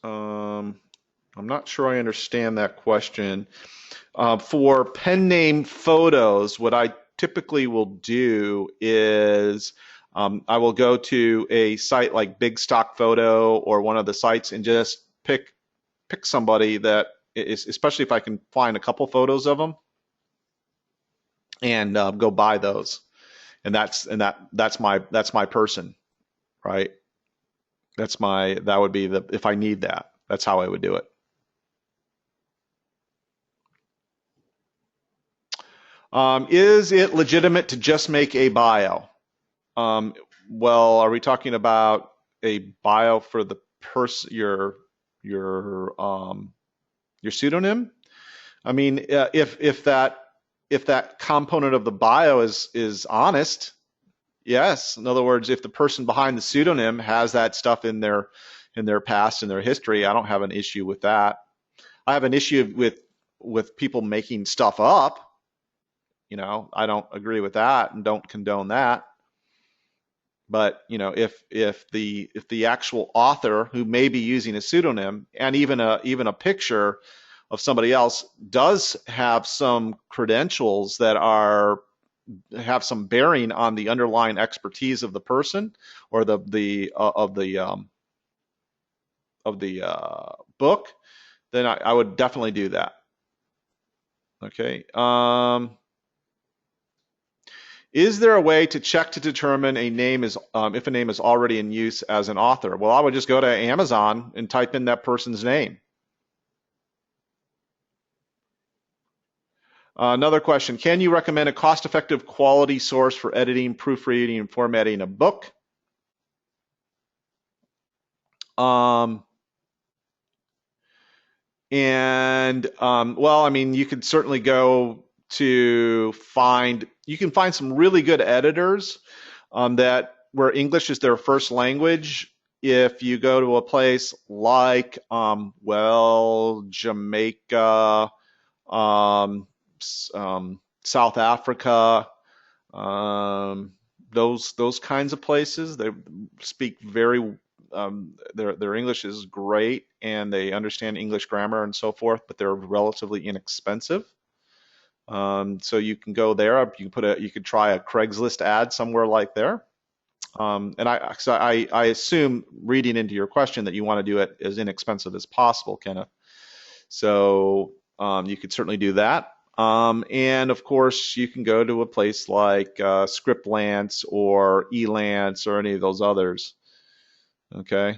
I'm not sure I understand that question. For pen name photos, what I typically will do is I will go to a site like Big Stock Photo or one of the sites and just pick somebody that is, especially if I can find a couple photos of them, and go buy those. And that's my person, right? That would be if I need that. That's how I would do it. Is it legitimate to just make a bio? Well, are we talking about a bio for the person, your pseudonym? I mean, if that component of the bio is honest, yes. In other words, if the person behind the pseudonym has that stuff in their past, in their history, I don't have an issue with that. I have an issue with people making stuff up. I don't agree with that and don't condone that. But if the actual author who may be using a pseudonym and even a picture of somebody else does have some credentials that have some bearing on the underlying expertise of the person or of the book, then I would definitely do that. Okay. Is there a way to check to determine if a name is already in use as an author? Well, I would just go to Amazon and type in that person's name. Another question: can you recommend a cost-effective quality source for editing, proofreading, and formatting a book? Well, I mean, you could certainly go to you can find some really good editors where English is their first language. If you go to a place like, Jamaica, South Africa, those kinds of places, they speak their English is great and they understand English grammar and so forth, but they're relatively inexpensive. So you can go there. You could try a Craigslist ad somewhere like there. And I assume, reading into your question, that you want to do it as inexpensive as possible, Kenneth. So you could certainly do that. And of course, you can go to a place like Scriptlance or Elance or any of those others. Okay.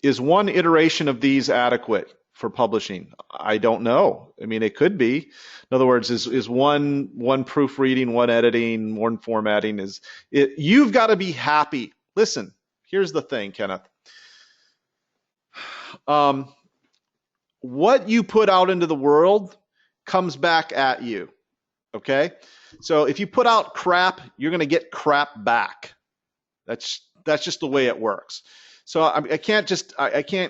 Is one iteration of these adequate for publishing? I don't know. I mean, it could be. In other words, is one proofreading, one editing, one formatting, you've got to be happy. Listen, here's the thing, Kenneth. What you put out into the world comes back at you. Okay? So if you put out crap, you're going to get crap back. That's just the way it works. So I can't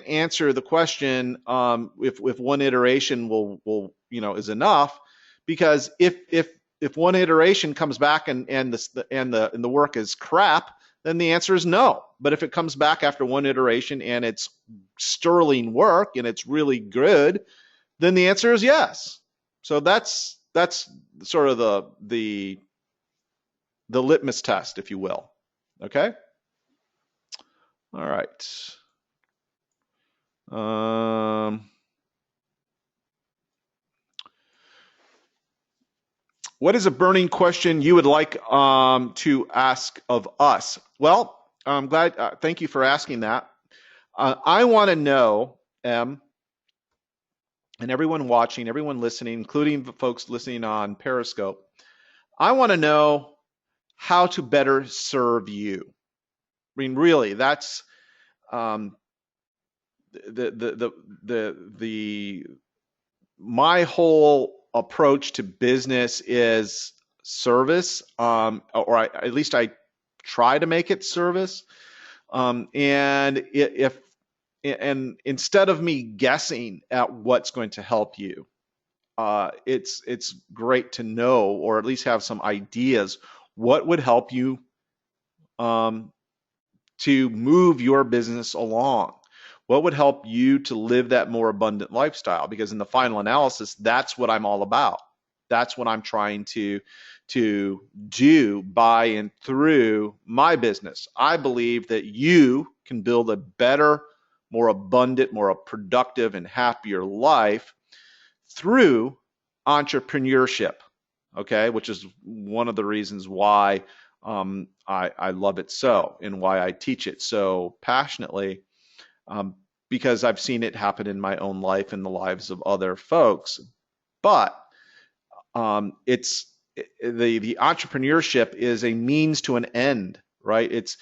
answer the question if one iteration will is enough, because if one iteration comes back and the work is crap, then the answer is no. But if it comes back after one iteration and it's sterling work and it's really good, then the answer is yes. So that's sort of the litmus test, if you will. Okay. All right. What is a burning question you would like to ask of us? Well, I'm glad. Thank you for asking that. I want to know, and everyone watching, everyone listening, including the folks listening on Periscope, I want to know how to better serve you. I mean, really, that's my whole approach to business is service, or at least I try to make it service. And instead of me guessing at what's going to help you, it's great to know, or at least have some ideas, what would help you to move your business along. What would help you to live that more abundant lifestyle? Because in the final analysis, that's what I'm all about. That's what I'm trying to do by and through my business. I believe that you can build a better, more abundant, more productive, and happier life through entrepreneurship, okay? Which is one of the reasons why I love it so, and why I teach it so passionately, because I've seen it happen in my own life and the lives of other folks. But it's the entrepreneurship is a means to an end, right? It's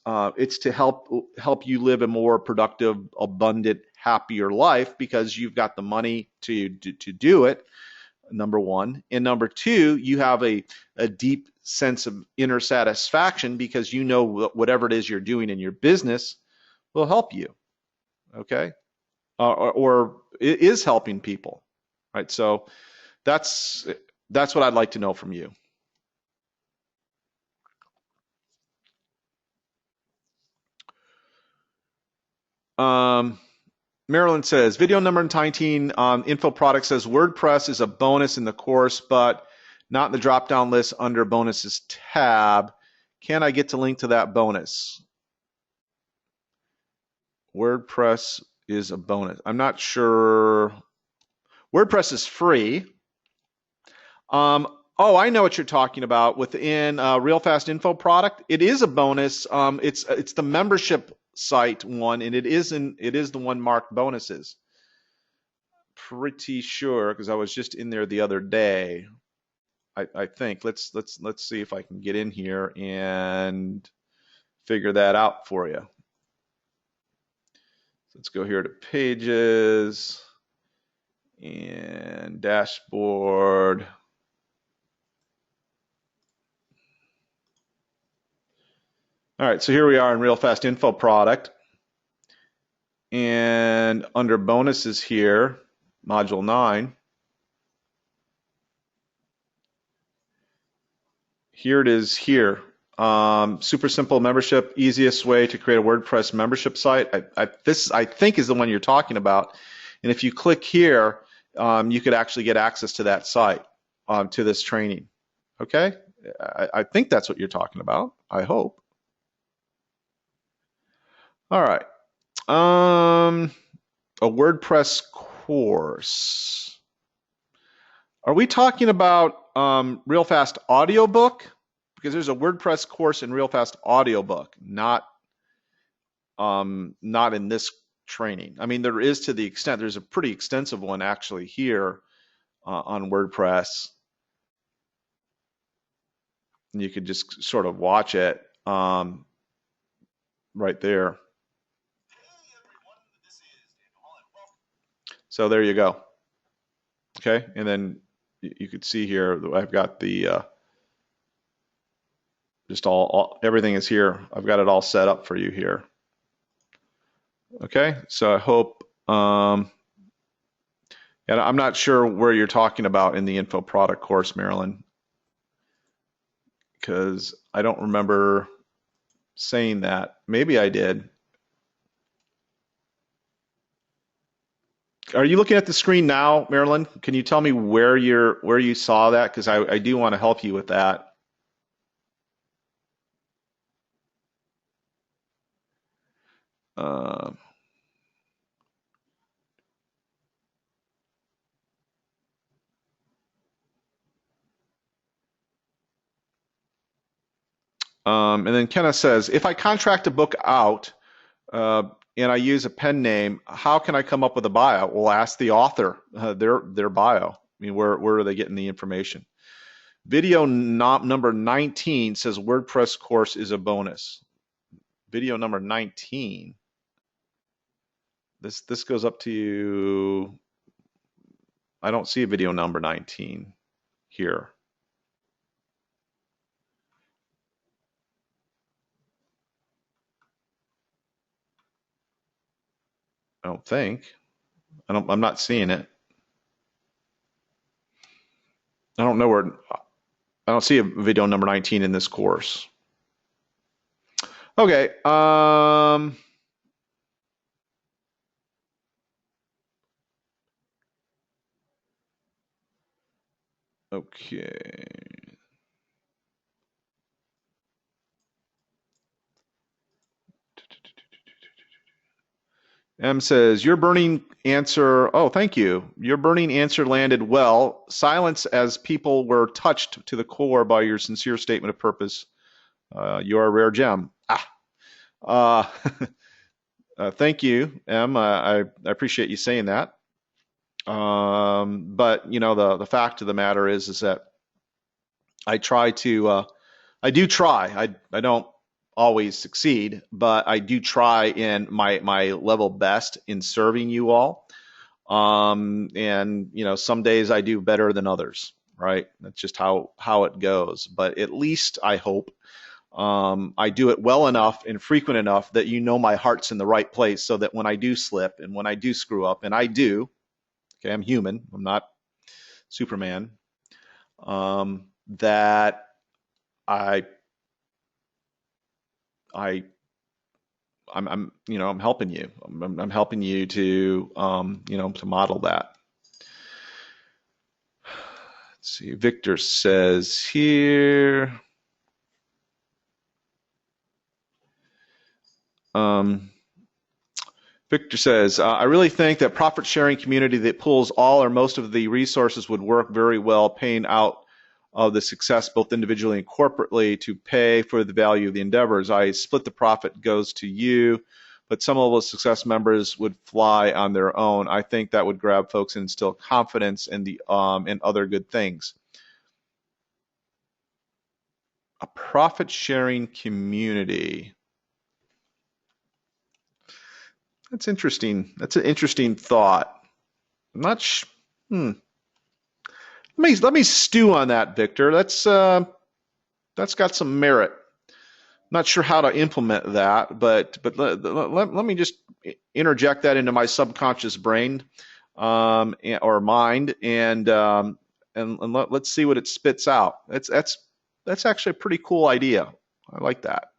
to help you live a more productive, abundant, happier life because you've got the money to do it. Number one, and number two, you have a deep sense of inner satisfaction because you know whatever it is you're doing in your business will help you. Okay, or it is helping people, right? So that's what I'd like to know from you. Um, Marilyn says, video number 19 info product says WordPress is a bonus in the course, but not in the drop-down list under bonuses tab. Can I get to link to that bonus? WordPress is a bonus. I'm not sure. WordPress is free. Oh, I know what you're talking about. Within Real Fast Info product, it is a bonus. It's the membership site one, and it is the one marked bonuses. Pretty sure because I was just in there the other day. I think let's see if I can get in here and figure that out for you. Let's go here to pages and dashboard. All right, so here we are in Real Fast Info product. And under bonuses here, module 9, here it is here. Super simple membership, easiest way to create a WordPress membership site. This, I think, is the one you're talking about. And if you click here, you could actually get access to that site, to this training. Okay? I think that's what you're talking about. I hope. All right. A WordPress course. Are we talking about Real Fast audiobook? Because there's a WordPress course in Real Fast audiobook, not in this training. I mean, there is to the extent there's a pretty extensive one actually here on WordPress. And you could just sort of watch it right there. So there you go. Okay, and then you could see here I've got the just everything is here. I've got it all set up for you here. Okay, so I hope, and I'm not sure where you're talking about in the info product course, Marilyn, because I don't remember saying that. Maybe I did. Are you looking at the screen now, Marilyn? Can you tell me where you saw that? Because I do want to help you with that. And then Kenneth says, if I contract a book out and I use a pen name, how can I come up with a bio? Well, ask the author their bio. I mean, where are they getting the information? Video number 19 says WordPress course is a bonus. Video number 19. This goes up to, I don't see a video number 19 here. I don't think. I'm not seeing it. I don't know where. I don't see a video number 19 in this course. Okay. Okay. M says, your burning answer, oh, thank you. Your burning answer landed well. Silence as people were touched to the core by your sincere statement of purpose. You're a rare gem. Thank you, M. I appreciate you saying that. But, you know, the fact of the matter is that I try to, I do try. I don't always succeed, but I do try in my level best in serving you all. And some days I do better than others, right? That's just how it goes. But at least I hope I do it well enough and frequent enough that my heart's in the right place, so that when I do slip and when I do screw up, and I do, okay, I'm human, I'm not Superman, that I I I'm helping you. I'm helping you to to model that. Let's see. Victor says here. Um, Victor says, I really think that profit sharing community that pulls all or most of the resources would work very well, paying out of the success both individually and corporately to pay for the value of the endeavors. I split the profit goes to you, but some of the success members would fly on their own. I think that would grab folks and instill confidence in the in other good things. A profit sharing community. That's interesting. That's an interesting thought. I'm not let me stew on that, Victor. That's got some merit. I'm not sure how to implement that, but let me just interject that into my subconscious brain or mind, and let's see what it spits out. That's actually a pretty cool idea. I like that.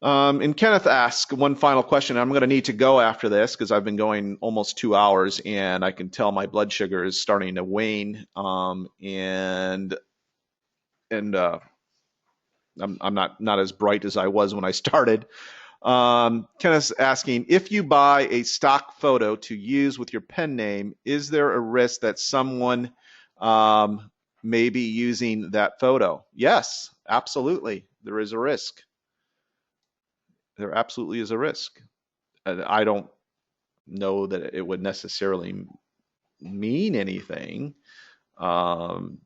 And Kenneth asks one final question. I'm going to need to go after this because I've been going almost 2 hours, and I can tell my blood sugar is starting to wane. And I'm not as bright as I was when I started. Kenneth's asking, if you buy a stock photo to use with your pen name, is there a risk that someone may be using that photo? Yes, absolutely. There is a risk. There absolutely is a risk. I don't know that it would necessarily mean anything to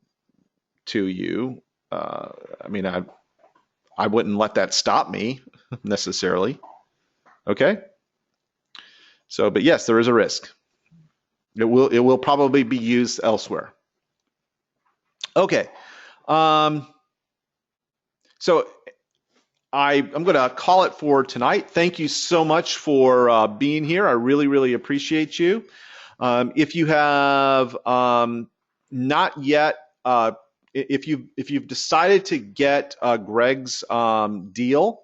you. I mean, I wouldn't let that stop me necessarily. Okay. So, but yes, there is a risk. It will probably be used elsewhere. Okay. So I'm going to call it for tonight. Thank you so much for being here. I really, really appreciate you. If you have not yet, if you've decided to get Greg's deal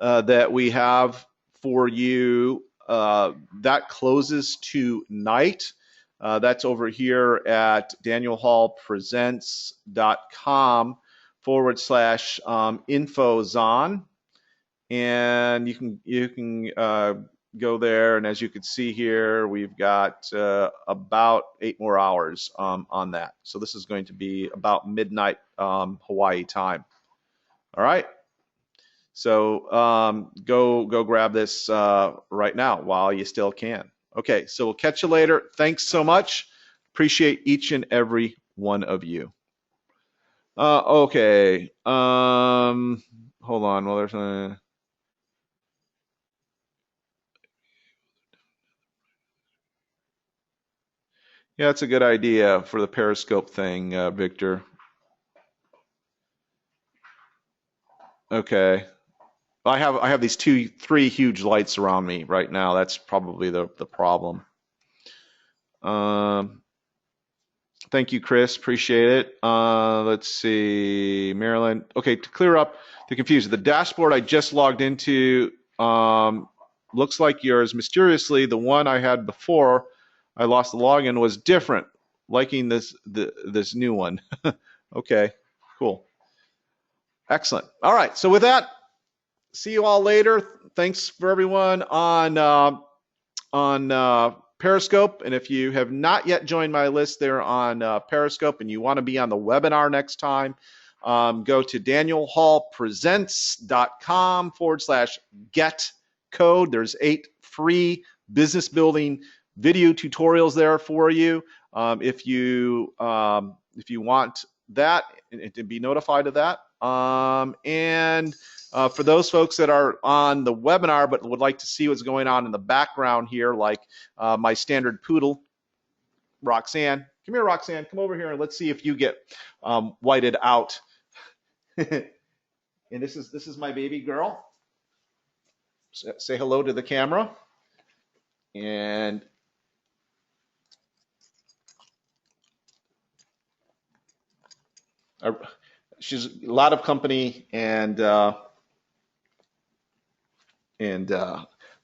that we have for you, that closes tonight. That's over here at danielhallpresents.com/infozon. And you can go there, and as you can see here, we've got about 8 more hours on that. So this is going to be about midnight Hawaii time. All right. So go grab this right now while you still can. Okay. So we'll catch you later. Thanks so much. Appreciate each and every one of you. Okay. Hold on. Well, there's a. Yeah, that's a good idea for the Periscope thing, Victor. Okay. I have these 3 huge lights around me right now. That's probably the problem. Thank you, Chris. Appreciate it. Let's see, Marilyn. Okay, to clear up the confusion, the dashboard I just logged into looks like yours. Mysteriously, the one I had before I lost the login was different. Liking this new one. Okay, cool. Excellent. All right. So with that, see you all later. Thanks for everyone on Periscope. And if you have not yet joined my list there on Periscope and you want to be on the webinar next time, go to danielhallpresents.com/get code. There's 8 free business building video tutorials there for you. If you want that and to be notified of that. And for those folks that are on the webinar but would like to see what's going on in the background here, like my standard poodle, Roxanne. Come here, Roxanne. Come over here and let's see if you get whited out. And this is my baby girl. Say hello to the camera. And she's a lot of company, and I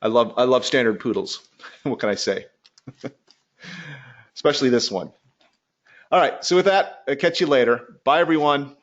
love standard poodles. What can I say? Especially this one. All right. So with that, I'll catch you later. Bye, everyone.